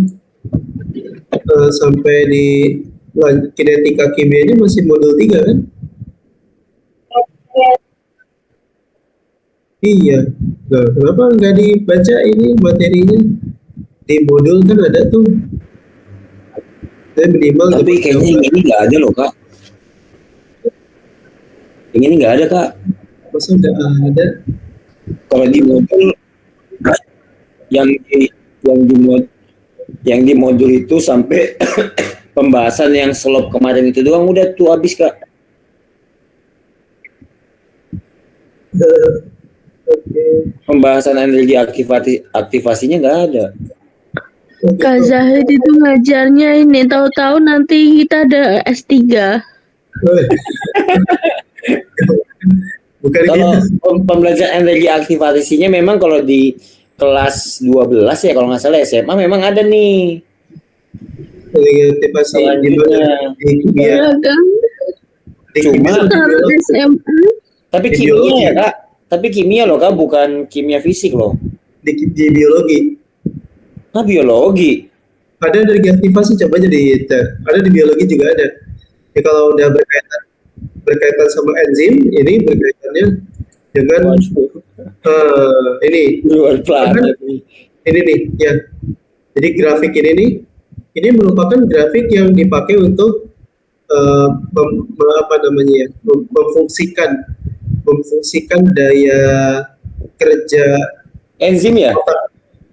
sampai di kinetika kimia ini masih modul 3 kan? Iya. Nah, kenapa nggak dibaca ini materinya? Di modul kan ada tuh. Saya minimal. Tapi kayaknya yang ini nggak ada loh, Kak. Yang ini nggak ada, Kak. Masa nggak ada? Kalau di modul yang di modul itu sampai pembahasan yang slop kemarin itu doang udah tuh habis, Kak. Pembahasan energi aktivasinya nggak ada. Kak Zahid itu ngajarnya ini, tahu-tahu nanti kita ada S3. Bukan Kalau gitu. pembelajaran energi aktivasinya memang kalau di kelas 12 ya kalau nggak salah SMA memang ada nih. Aktivasi di mana? Di kimia. Iya kan? Di Cuma- kimia atau di Kalau biologi? SMA Tapi Di kimia biologi. ya Kak. Tapi kimia loh Kak, bukan kimia fisik loh. Di biologi. Nah biologi. Ada energi aktivasi, coba aja ada di biologi juga ada. Ya, kalau udah berkaitan sama enzim, ini berkaitannya dengan ini Luar planet. ini nih ya. Jadi grafik ini merupakan grafik yang dipakai untuk apa namanya ya, memfungsikan daya kerja Enzim ya? otak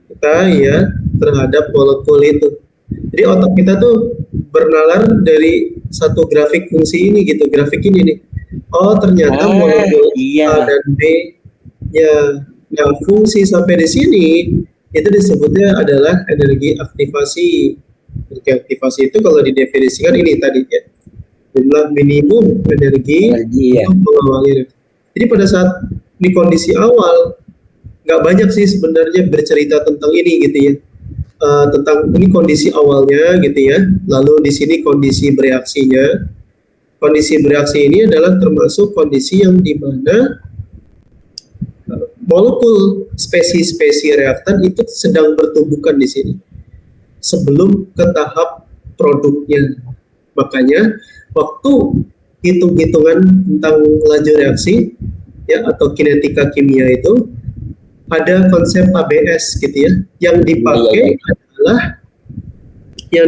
kita ya terhadap molekul itu. Jadi otak kita tuh bernalar dari satu grafik fungsi ini gitu, grafik ini nih. Oh ternyata molekul iya. A dan B ya, nah fungsi sampai di sini itu disebutnya adalah energi aktivasi. Energi aktivasi itu kalau didefinisikan ini tadi ya, jumlah minimum energi Energi, ya. untuk mengawali reaksi. Jadi pada saat di kondisi awal nggak banyak sih sebenarnya bercerita tentang ini gitu ya. Tentang ini kondisi awalnya gitu ya. Lalu di sini kondisi bereaksinya. Kondisi bereaksi ini adalah termasuk kondisi yang di mana molekul spesies-spesies reaktan itu sedang bertumbukan di sini sebelum ke tahap produknya. Makanya waktu hitung-hitungan tentang laju reaksi ya atau kinetika kimia itu ada konsep ABS gitu ya. Yang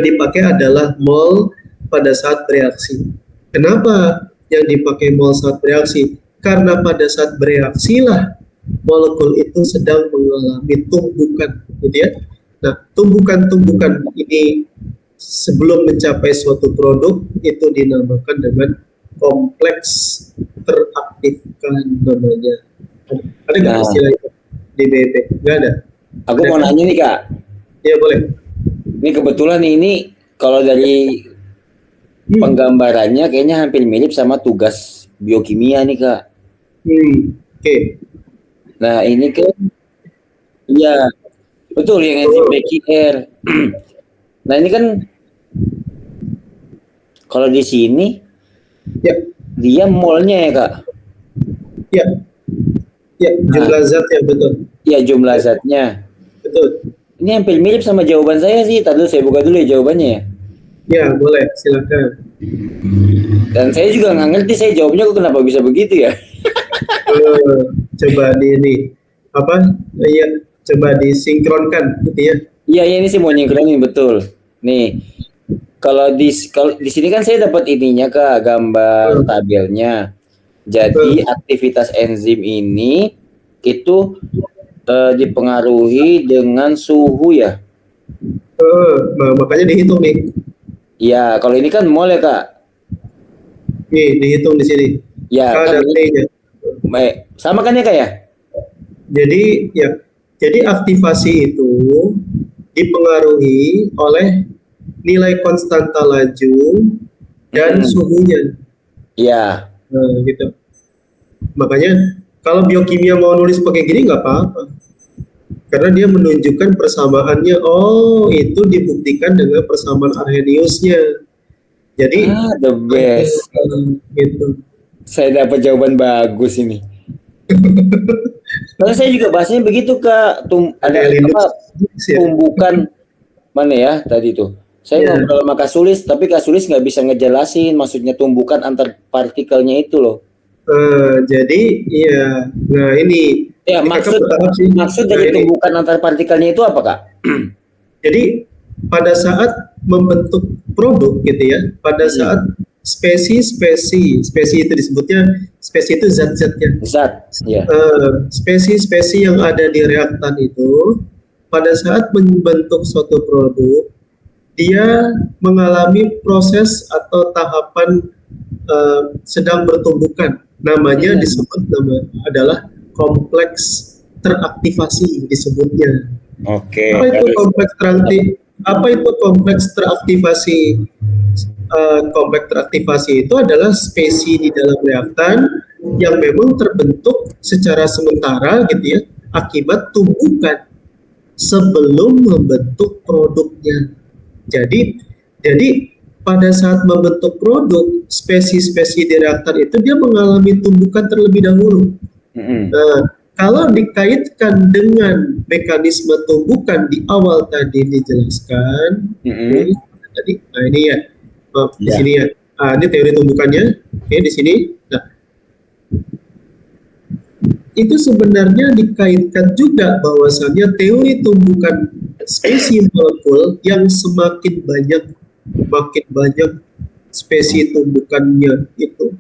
dipakai adalah mol pada saat bereaksi. Kenapa yang dipakai mol saat bereaksi? Karena pada saat bereaksi lah molekul itu sedang mengalami tumbukan, gitu ya. Nah, tumbukan-tumbukan ini sebelum mencapai suatu produk itu dinamakan dengan kompleks teraktifkan namanya. Ada nggak istilah itu di BEP? Nggak ada. Aku mau nanya nih Kak. Ya boleh. Ini kebetulan ini kalau dari penggambarannya kayaknya hampir mirip sama tugas biokimia nih Kak. Oke. Nah ini kan, iya betul yang enzim BKR. Nah ini kan kalau di sini Ya, dia molnya ya Kak. ya, ya jumlah zat ya betul. Ya jumlah zatnya. Betul. Ini hampir mirip sama jawaban saya sih. Tadi saya buka dulu ya jawabannya ya. Ya boleh, silakan. Dan saya juga nggak ngerti saya jawabnya kok kenapa bisa begitu ya. Coba ini apa? Ya, coba disinkronkan gitu ya. Iya ini sih mau nyingkronin betul. Nih kalau di sini kan saya dapat ininya Kak, gambar tabelnya. Jadi aktivitas enzim ini itu dipengaruhi dengan suhu ya. Nah, makanya dihitung nih. Ya kalau ini kan mol ya Kak. Nih dihitung di sini. Ya K kan dan T-nya. sama kan ya Kak ya? Jadi aktivasi itu dipengaruhi oleh nilai konstanta laju dan suhunya. Iya. Nah, gitu. Makanya kalau biokimia mau nulis pakai gini nggak apa-apa. Karena dia menunjukkan persamaannya. Oh, itu dibuktikan dengan persamaan Arrheniusnya. Jadi The best. Gitu. Saya dapat jawaban bagus ini. Karena saya juga bahasanya begitu Kak. Ada apa? Tumbukan mana ya tadi tuh? Saya ngobrol sama Kak Sulis, tapi Kak Sulis nggak bisa ngejelasin maksudnya tumbukan antar partikelnya itu loh. Jadi iya, nah ini ya maksud dari tumbukan antar partikelnya itu apa Kak? Jadi pada saat membentuk produk gitu ya, pada saat spesies itu disebutnya spesies itu zat-zatnya. Zat, ya. Spesies yang ada di reaktan itu pada saat membentuk suatu produk dia mengalami proses atau tahapan sedang bertumbukan. Namanya disebut adalah kompleks teraktivasi disebutnya. Oke. Apa itu kompleks teraktivasi? Kompleks teraktivasi itu adalah spesies di dalam reaktan yang memang terbentuk secara sementara gitu ya, akibat tumbukan sebelum membentuk produknya. Jadi pada saat membentuk produk, spesies-spesies di reaktan itu dia mengalami tumbukan terlebih dahulu. Nah, kalau dikaitkan dengan mekanisme tumbukan di awal tadi dijelaskan, nah ini ya, di sini ya, ini teori tumbukannya, oke di sini. Nah, itu sebenarnya dikaitkan juga bahwasannya teori tumbukan spesies molekul yang semakin banyak spesies tumbukannya itu,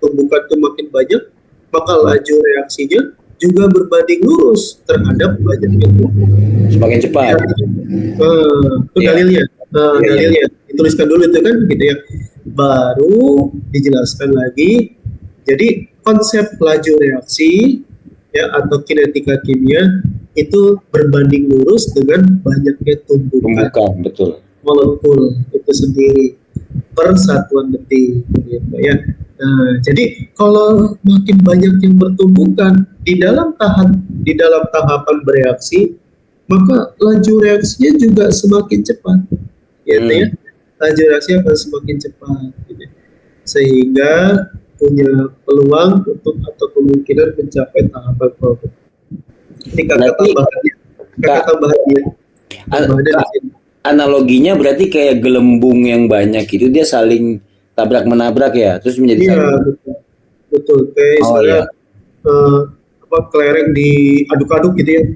tumbukan itu makin banyak, maka laju reaksinya juga berbanding lurus terhadap banyaknya tumbukan. Semakin cepat. Itu dalilnya. Dalilnya dituliskan dulu itu kan gitu ya. Baru dijelaskan lagi. Jadi konsep laju reaksi ya atau kinetika kimia itu berbanding lurus dengan banyaknya tumbukan. Betul. Molekul itu sendiri per satuan detik gitu ya. Nah, jadi kalau makin banyak yang bertumbukan di dalam tahapan bereaksi, maka laju reaksinya juga semakin cepat, gitu ya. Laju reaksi akan semakin cepat, gitu. Sehingga punya peluang untuk atau kemungkinan mencapai tahapan produk. Ini kakak tambahannya. Analoginya berarti kayak gelembung yang banyak itu dia saling tabrak menabrak ya, terus menjadi betul. Kayak misalnya kelereng diaduk-aduk gitu ya.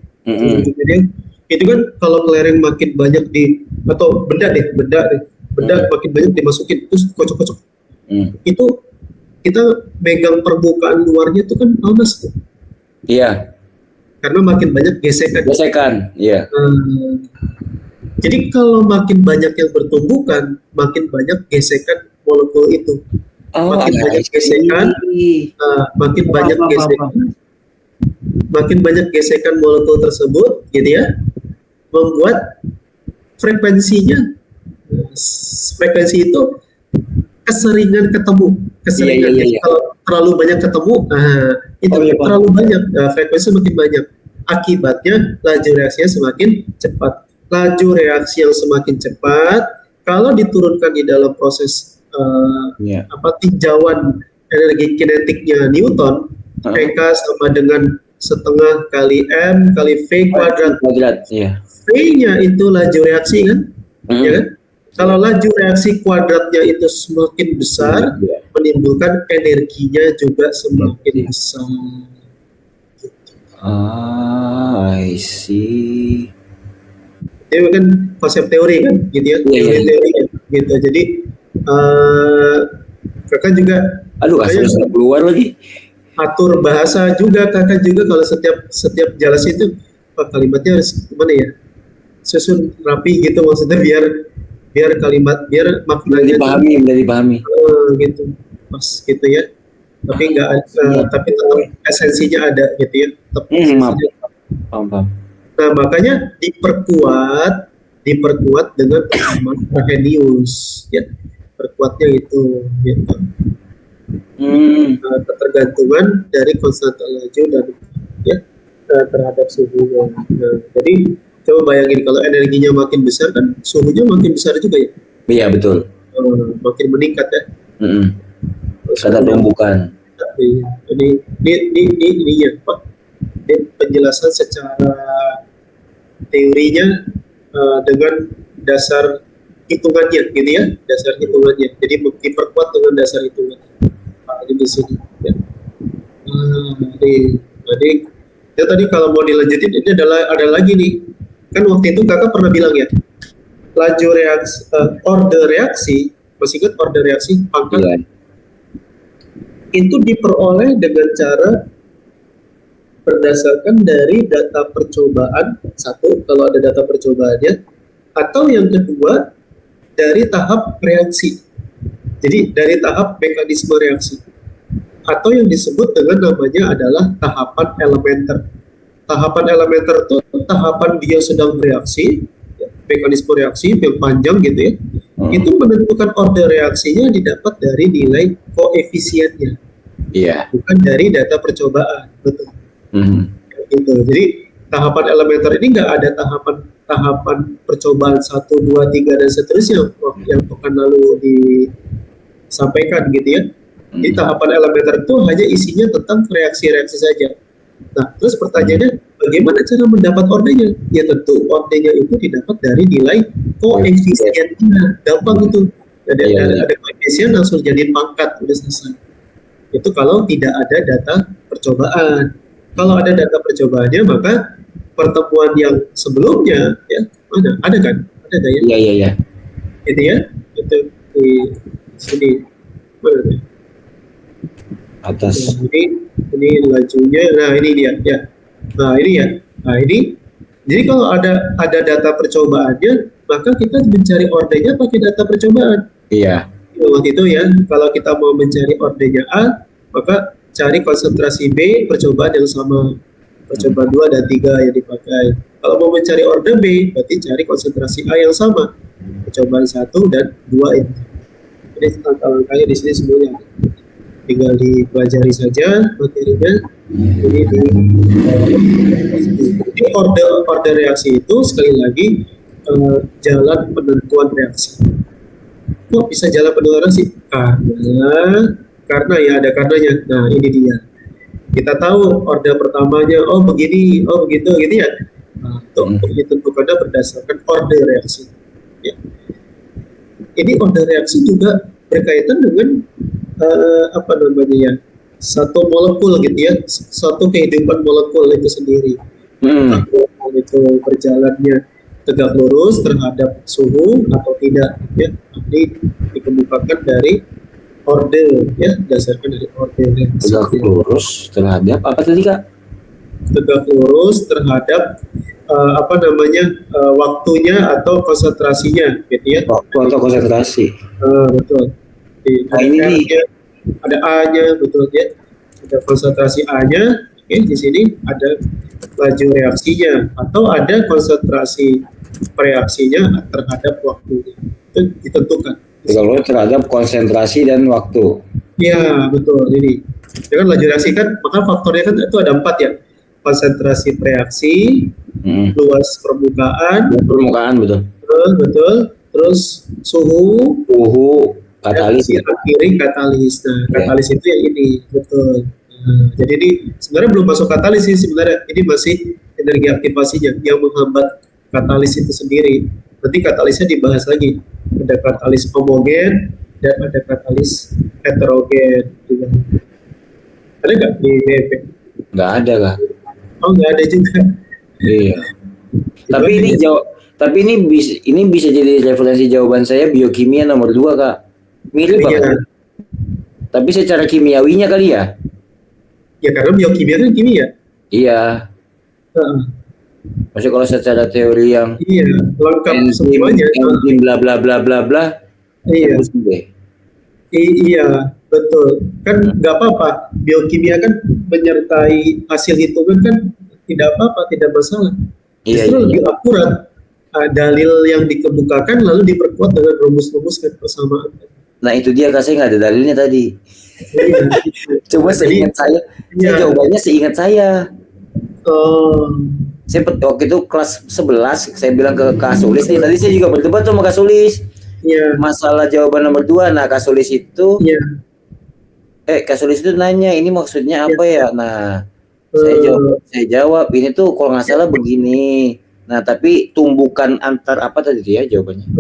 Itu kan kalau kelereng makin banyak atau benda makin banyak dimasukin terus kocok-kocok. Itu kita megang permukaan luarnya itu kan panas tuh. Iya. Karena makin banyak gesekan. Iya. Jadi kalau makin banyak yang bertumbukan, makin banyak gesekan molekul itu. Makin banyak gesekan molekul tersebut, gitu ya, membuat frekuensi itu keseringan ketemu. Kalau terlalu banyak ketemu, terlalu banyak, frekuensi makin banyak. Akibatnya laju reaksinya semakin cepat. Laju reaksi yang semakin cepat, kalau diturunkan di dalam proses tinjauan energi kinetiknya Newton, PK sama dengan setengah kali M kali V kuadrat. V-nya itu laju reaksi kan? Ya kan? Kalau laju reaksi kuadratnya itu semakin besar, menimbulkan energinya juga semakin besar. I see. Itu kan konsep teori kan, gitu ya, teori gitu. Jadi kakak juga, sudah keluar lagi. Atur bahasa juga kakak juga kalau setiap jelas itu kalimatnya harus gimana ya, susun rapi gitu maksudnya biar maknanya dipahami. Gitu, pas gitu ya. Tapi tapi tetap esensinya ada gitu ya. Paham. Nah, makanya diperkuat dengan pemahaman Arrhenius ya. Perkuatnya itu gitu. Ketergantungan dari konstanta laju dan ya terhadap suhunya. Nah, jadi coba bayangin kalau energinya makin besar kan suhunya makin besar juga ya. Iya, betul. Makin meningkat ya. Kata tumbukan. Jadi ini ya Pak. Penjelasan secara teorinya dengan dasar hitungannya gitu ya, dasar hitungannya. Jadi diperkuat dengan dasar hitungan. Di sini. Ya. Jadi tadi kalau mau dilanjutin ini ada lagi nih. Kan waktu itu kakak pernah bilang ya, laju reaksi, order reaksi, masih ingat order reaksi pangkat? Itu diperoleh dengan cara berdasarkan dari data percobaan, satu kalau ada data percobaannya, atau yang kedua dari tahap reaksi. Jadi dari tahap mekanisme reaksi. atau yang disebut dengan namanya adalah tahapan elementer. Tahapan elementer itu tahapan dia sedang bereaksi, ya, mekanisme reaksi yang panjang gitu ya. Itu menentukan order reaksinya didapat dari nilai koefisiennya, Iya. bukan dari data percobaan, betul. Gitu. Jadi tahapan elementer ini nggak ada tahapan percobaan 1, 2, 3 dan seterusnya yang pekan lalu disampaikan gitu ya. Jadi tahapan elementer itu hanya isinya tentang reaksi-reaksi saja. Nah, terus pertanyaannya bagaimana cara mendapat ordernya? Ya tentu ordernya itu didapat dari nilai koefisiennya. Gampang itu. Ada koefisien langsung jadi pangkat, udah selesai. Itu kalau tidak ada data percobaan. Kalau ada data percobaannya, maka pertemuan yang sebelumnya ya mana? Ada kan? Ada nggak ya? Iya. Itu ya, itu di sini. Mana tuh? Atas. Nah, ini lajunya. Nah ini dia ya. Nah ini ya. Nah ini. Jadi kalau ada data percobaannya, maka kita mencari ordernya pakai data percobaan. Iya. Waktu itu ya, kalau kita mau mencari ordernya A, maka cari konsentrasi B percobaan yang sama. Percobaan 2 dan 3 yang dipakai. Kalau mau mencari order B, berarti cari konsentrasi A yang sama. Percobaan 1 dan 2 itu. Jadi langkah-langkahnya di sini semuanya. Tinggal dipelajari saja materinya. Jadi order reaksi itu sekali lagi jalan penentuan reaksi. Kok bisa jalan penentuan reaksi? Karena ya ada karenanya. Nah ini dia. Kita tahu order pertamanya, oh begini, oh begitu, gitu ya. Nah, itu ditentukannya berdasarkan order reaksi. Ya. Ini order reaksi juga berkaitan dengan apa namanya ya, satu molekul gitu ya, satu kehidupan molekul itu sendiri. Itu berjalannya tegak lurus terhadap suhu atau tidak, ya. Ini dikemukakan dari order, ya, berdasarkan dari order. Tegak lurus terhadap apa tadi Kak? Tegak lurus terhadap apa namanya waktunya atau konsentrasinya, gitu ya. Waktu atau konsentrasi. Betul. Nah, ini ada A-nya, betul ya. Ada konsentrasi A-nya, oke, di sini ada laju reaksinya atau ada konsentrasi reaksinya terhadap waktunya. Itu ditentukan. tegak lurus terhadap konsentrasi dan waktu. Iya, betul. Ini dengan laju reaksi kan, maka faktornya kan itu ada 4 ya. Konsentrasi reaksi, luas permukaan, betul. Betul. Terus suhu, katalis, kiri katalis. Nah, katalis itu yang ini, betul. Nah, jadi ini sebenarnya belum masuk katalis sih sebenarnya. Ini masih energi aktivasinya yang menghambat katalis itu sendiri. Nanti katalisnya dibahas lagi. Ada katalis homogen dan ada katalis heterogen. Ada nggak di DP? Nggak ada Kak. Oh, nggak ada juga. Iya. Tapi ini bisa jadi referensi jawaban saya biokimia nomor 2 Kak. Mirip banget. Tapi secara kimiawinya kali ya? Ya karena biokimia kan kimia. Iya. Maksudnya kalau secara teori yang lengkap semuanya. Enzim bla bla bla bla bla. Iya. Iya, betul. Kan nggak apa-apa. Biokimia kan menyertai hasil hitungan kan tidak apa-apa, tidak masalah. Justru lebih akurat. Dalil yang dikemukakan lalu diperkuat dengan rumus-rumus dan persamaan. Nah itu dia Kak, saya nggak ada dalilnya tadi. Coba seingat saya jawabannya seingat saya. Saya waktu itu kelas 11 saya bilang ke Kak Sulis nih, tadi saya juga berdebat sama Kak Sulis. Masalah jawaban nomor 2. Nah Kak Sulis itu Kak Sulis itu nanya ini maksudnya apa ya. Nah saya jawab ini tuh kalau nggak salah begini. Nah tapi tumbukan antar apa tadi ya jawabannya?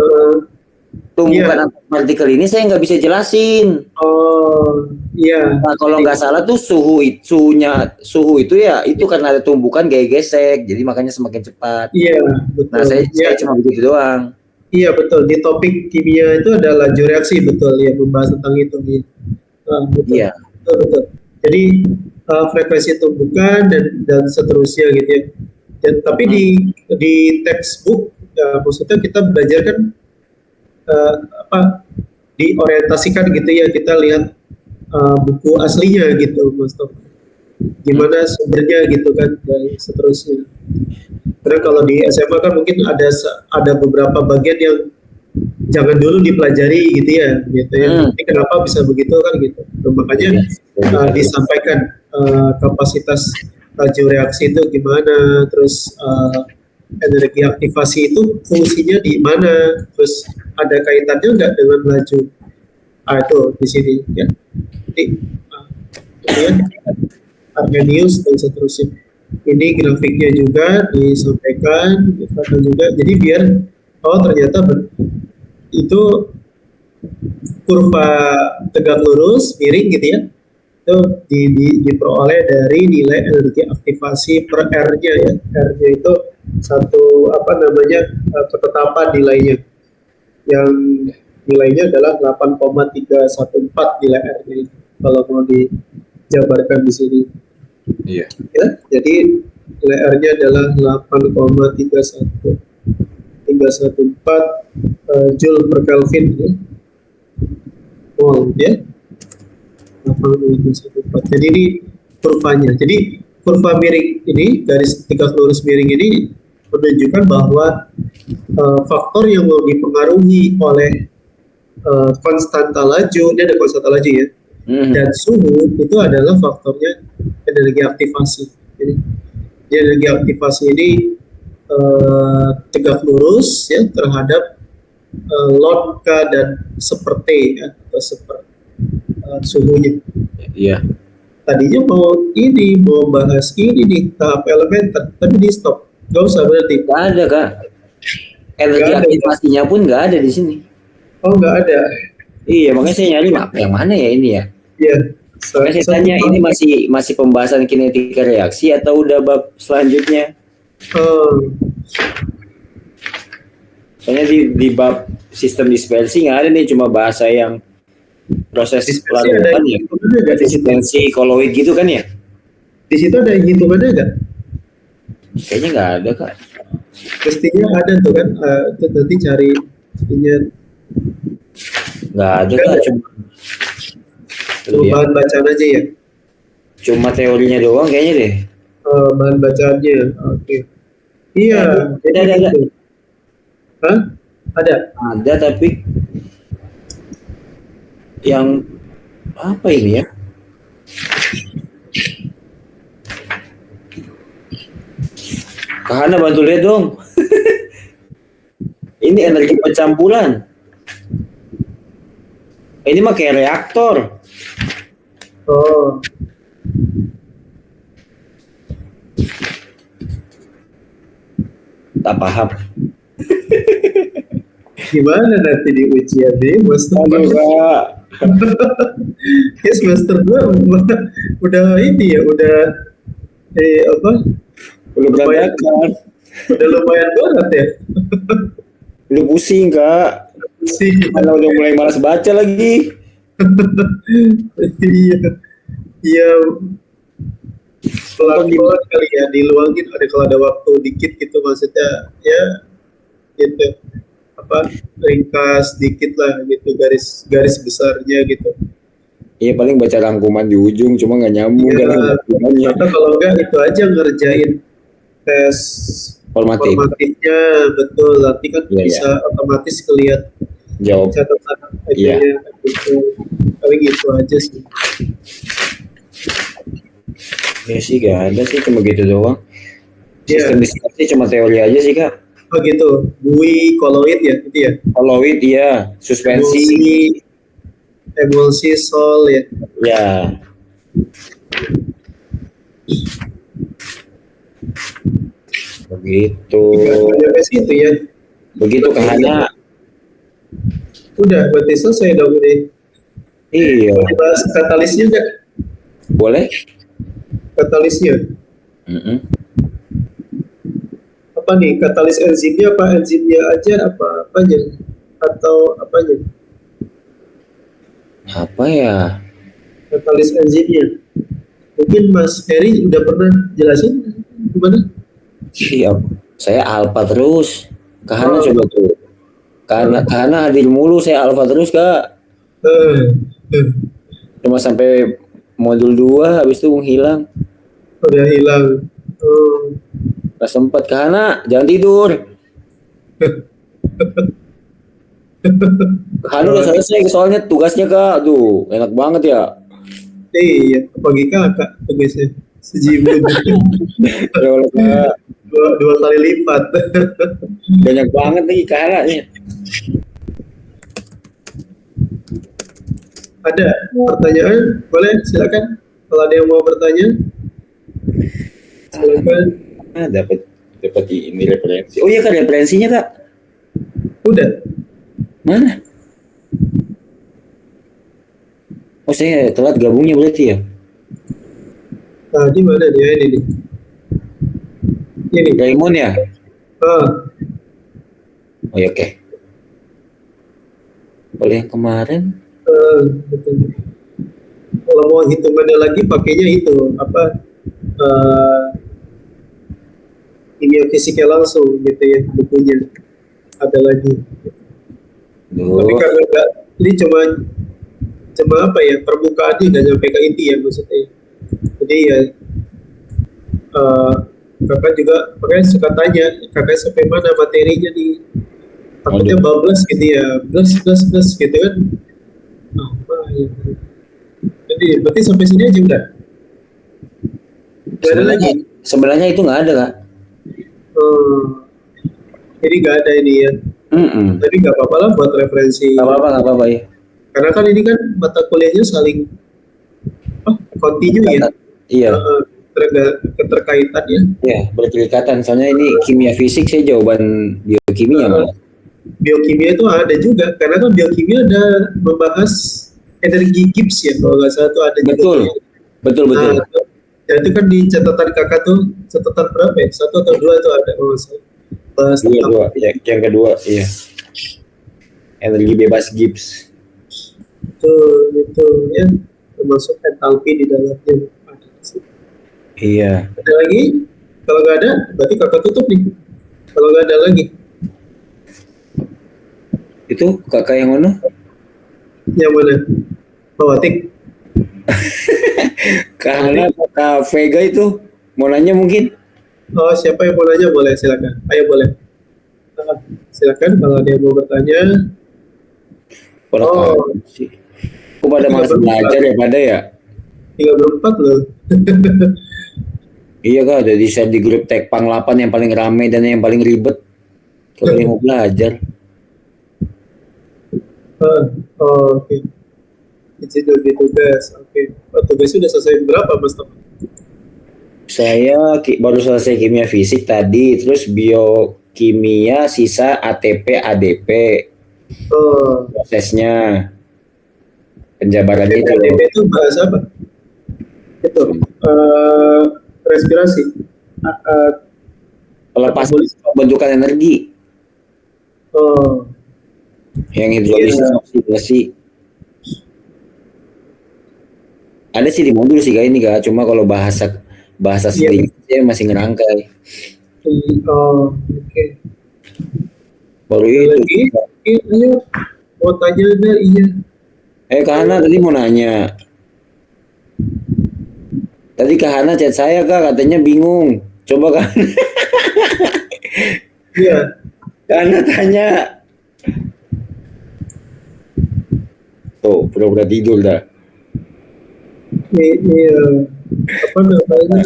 Tumbukan antar partikel ini saya nggak bisa jelasin. Nah kalau nggak salah tuh suhu itu ya itu karena ada tumbukan gaya gesek, jadi makanya semakin cepat. Iya, betul. Nah saya cuma begitu doang. Iya betul, di topik kimia itu ada laju reaksi, betul ya, membahas tentang itu. Betul. Iya. Betul. Jadi frekuensi tumbukan dan seterusnya gitu ya. Tapi di textbook maksudnya kita belajar kan diorientasikan gitu ya, kita lihat buku aslinya gitu, Mas Tom. Gimana sumbernya gitu kan, dan seterusnya. Karena kalau di SMA kan mungkin ada beberapa bagian yang jangan dulu dipelajari gitu ya. Ini kenapa bisa begitu kan gitu. Nah, makanya disampaikan kapasitas laju reaksi itu gimana, terus energi aktivasi itu fungsinya di mana, terus ada kaitannya nggak dengan laju. Itu di sini ya. Jadi kemudian Arrhenius dan seterusnya. Ini grafiknya juga disampaikan, juga. Jadi biar ternyata itu kurva tegak lurus miring gitu ya. Itu diperoleh dari nilai energi aktivasi per R-nya ya. R-nya itu satu ketetapan nilainya. Yang nilainya adalah 8,314 nilai R-nya itu. Kalau mau dijabarkan di sini. Iya. Ya, jadi nilai R-nya adalah 8,314 Joule per Kelvin ya. Mol ya. 8,314. Jadi ini kurvanya. Jadi kurva miring ini, garis tegak lurus miring ini menunjukkan bahwa faktor yang mau dipengaruhi oleh konstanta laju, ini ada konstanta laju ya, dan suhu itu adalah faktornya energi aktivasi. Jadi energi aktivasi ini tegak lurus ya terhadap load K dan seper T ya, atau seper suhunya. Iya. Tadinya mau bahas ini nih tahap elementer, tapi di stop. Gak usah berarti. Gak ada Kak. Energi aktivasinya pun nggak ada di sini. Oh, nggak ada. Iya, makanya saya nyari yang mana ya ini ya. Iya. Makanya saya tanya ini masih pembahasan kinetika reaksi atau udah bab selanjutnya? Soalnya di bab sistem dispersi nggak ada nih, cuma bahasa yang proses larutan ya. Resistensi koloid gitu kan ya? Di situ ada hitungannya nggak? Kayaknya nggak ada Kak. Mestinya ada tuh kan, itu nanti cari ininya. Nggak ada Kak, cuma bahan bacaan aja ya. Cuma teorinya doang kayaknya deh. Bahan bacaannya, oke. Iya, ada. Gitu. Hah? Ada? Ada tapi yang apa ini ya? Kahana bantu lihat dong. Ini energi pencampuran. Ini mah kayak reaktor. Oh. Tak paham. Gimana nanti di ujian nih, Mas? Ya semester 2 udah ini ya, udah berantakan. Udah lumayan berat ya. Udah pusing Kak. Mana udah mulai malas baca lagi. Iya. Pelan-pelan kali ya, diluangin kalau ada waktu dikit gitu, maksudnya ya gitu. Ringkas dikit lah gitu, garis besarnya gitu. Iya, paling baca rangkuman di ujung, cuma nggak nyambung kan. Atau kalau enggak itu aja ngerjain tes formatifnya, betul, nanti kan bisa otomatis kelihatan jawab catatan aja gitu. Paling gitu aja sih. Ya sih gak ada sih, cuma gitu doang. Sistem dispersi cuma teori aja sih Kak. Oh gitu, bui, koloid ya, gitu ya? Koloid iya, suspensi, emulsi, sol ya? Ya. Begitu. Sampai situ ya? Begitu Kahana. Udah, berarti selesai dong ini. Iya. Bahas katalisnya enggak? Boleh. Katalisnya? Apa nih, katalis enzimnya apa, enzimnya aja apa apanya, atau apanya? Apa ya? Katalis enzimnya mungkin Mas Heri udah pernah jelasin gimana? Iya, saya alfa terus. Kahana coba tuh. Kahana hadir mulu, saya alfa terus Kak. Cuma sampai modul 2 habis itu menghilang. Udah hilang. Oh. Gak sempat ke Hana, jangan tidur. Hana udah selesai soalnya tugasnya Kak. Aduh, enak banget ya. Iya, pagi kakak tugasnya sejibu Ya Allah, Kak. dua kali lipat. Banyak banget nih Kak Hana nih. Ada pertanyaan? Boleh, silakan. Kalau ada yang mau bertanya, silakan. Dapat ini referensi. Oh iya Kak, referensinya Kak. Udah. Mana? Oh saya telat gabungnya berarti ya. Di mana dia ini nih? Ini. Raymond ya? Ah, Oh ya oke. Kalau yang kemarin betul. Kalau mau hitungannya lagi, pakainya itu apa? Kimia fisiknya langsung gitu ya bukunya. Ada lagi. Tapi karena enggak, ini cuma apa ya, permukaannya nggak sampai ke inti ya maksudnya. Jadi ya kakak juga makanya suka tanya kakak sampai mana materinya nih, takutnya bablas gitu ya, plus gitu kan. Apa ya, jadi berarti sampai sini aja udah nggak ada lagi. Sebenarnya itu nggak ada Kak. Jadi nggak ada ini ya. Tapi nggak apa-apa lah buat referensi. Nggak apa-apa ya. Karena kan ini kan mata kuliahnya saling kontinu ya. Iya. Keterkaitan ya. Iya, berkelikatan. Soalnya ini kimia fisik, saya jawaban biokimia malah. Biokimia itu ada juga, karena kan biokimia ada membahas energi Gibbs ya, kalau nggak salah tuh ada. Betul. Ya itu kan di catatan kakak tuh, catatan berapa ya? 1 atau 2 tuh ada kalau nggak salah. Bahas dua. Yang kedua, iya. Energi bebas Gibbs. Itu ya, termasuk entalpi di dalamnya. Iya. Ada lagi? Kalau nggak ada, berarti kakak tutup nih. Kalau nggak ada lagi. Itu kakak yang mana? Yang mana? Bawatik. Karena kakak Vega itu mau nanya mungkin. Oh, siapa yang mau nanya boleh, silakan. Ayo boleh. Silakan kalau ada yang mau bertanya. Kok pada malas belajar ya pada ya? 34 loh. Iya Kak, ada di share di grup Tekpang 8 yang paling rame dan yang paling ribet. Kalau yang mau belajar. Oke. Itu di tugas. Oke. Tugasnya udah selesai berapa, Mas Tom? Saya baru selesai kimia fisik tadi, terus biokimia sisa ATP ADP. Prosesnya penjabarannya itu. ATP itu bahasa apa? Itu respirasi. Pelepasan pembentukan energi. Yang hidrolisis oksidasi. Ada sih di modul sih Kak ini Kak, cuma kalau bahasa sedikitnya masih ngerangkai. Oke. Baru itu. Ayo, mau tanya ada iya. Kak Hana tadi mau nanya. Tadi Kak Hana chat saya Kak, katanya bingung. Coba Kak. Iya. Kak Hana tanya. Tuh, pura-pura tidur dah. Iya. Apa namanya?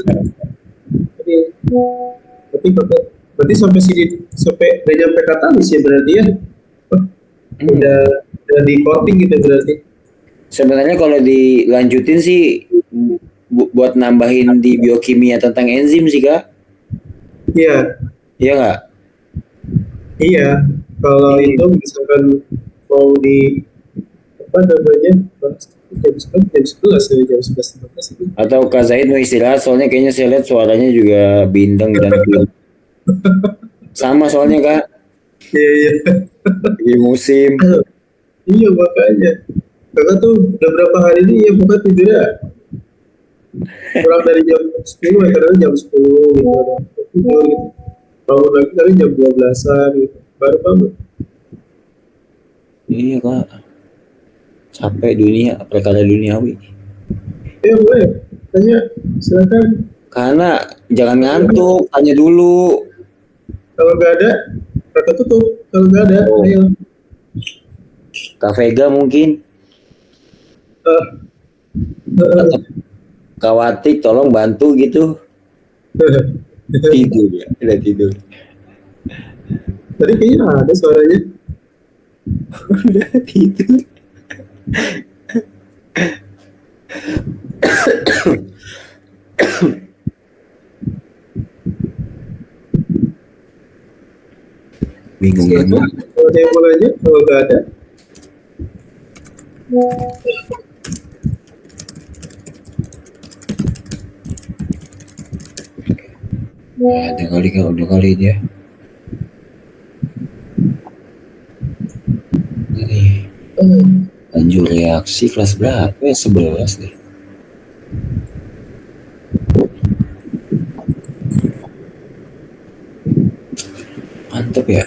Berarti sampai sini, sampai udah nyampe katalis ya berarti ya? Udah di coating gitu berarti. Sebenarnya kalau dilanjutin sih buat nambahin di biokimia tentang enzim sih Kak. Iya. Iya nggak? Iya. Kalau itu misalkan mau di apa namanya? jam 11 ya, jam 11 ini. Atau Kak Zaid mau istirahat soalnya kayaknya saya lihat suaranya juga bindeng dan sama soalnya Kak. Iya. Di musim. Iya makanya. Kakak tuh udah berapa hari ini ya bukan tidurnya kurang dari jam 10 ya, karena jam 10 gitu. Tidur gitu. Bangun lagi dari jam 12-an gitu. Baru bangun. Iya Kak. Capek dunia, perkara duniawi. Boleh. Tanya, silakan. Karena jangan ngantuk, tanya dulu. Kalau nggak ada, kata tutup. Kalau nggak ada, Oh. ayo. Kak Vega mungkin. Atau Kak Watik tolong bantu gitu. Tidur ya, udah tidur. Tadi kayaknya ada suaranya. Udah tidur. Bingung banget. Kalau ada yang mau nanya, kalau nggak ada, Ada kali kan, udah kali dia. Nih, lanjut reaksi kelas berapa ya? 11 deh. Mantep ya.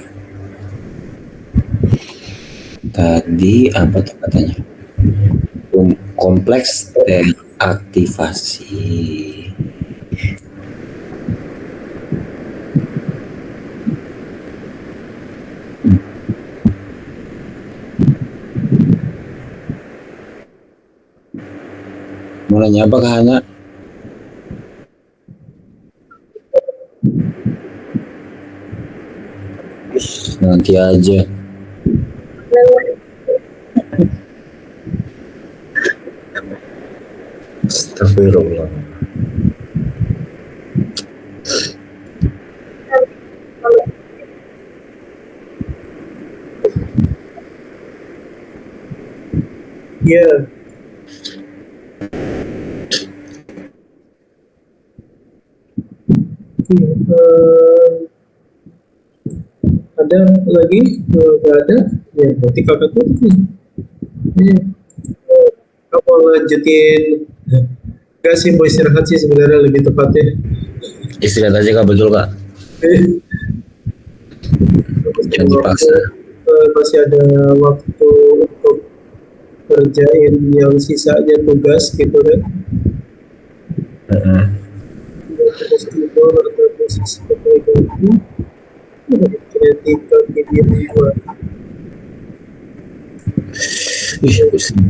Tadi apa tuh katanya? Kompleks aktivasi. Mau nanya apa Kak Hana? Nanti aja. Astagfirullah. ya. Ada lagi? Kalau nggak ada, ya berarti kakak tutup nih. Iya. Kamu lanjutin. Gak sih, mau istirahat sih sebenarnya lebih tepatnya. Istirahat aja Kak, betul Kak. Jangan dipaksa. Masih ada waktu untuk kerjain yang sisanya tugas gitu kan. Terus tidur atau posisi itu kreatif diri buat Ih, pusing.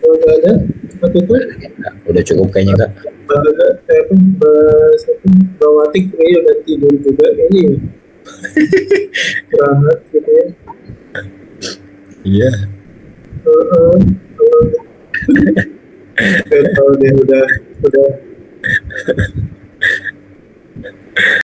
kalau nggak ada apa tuh Udah cukup kayaknya Kak. Bawatik kayaknya udah tidur juga kayaknya ya. Istirahat gitu ya. Iya. Kalau dia udah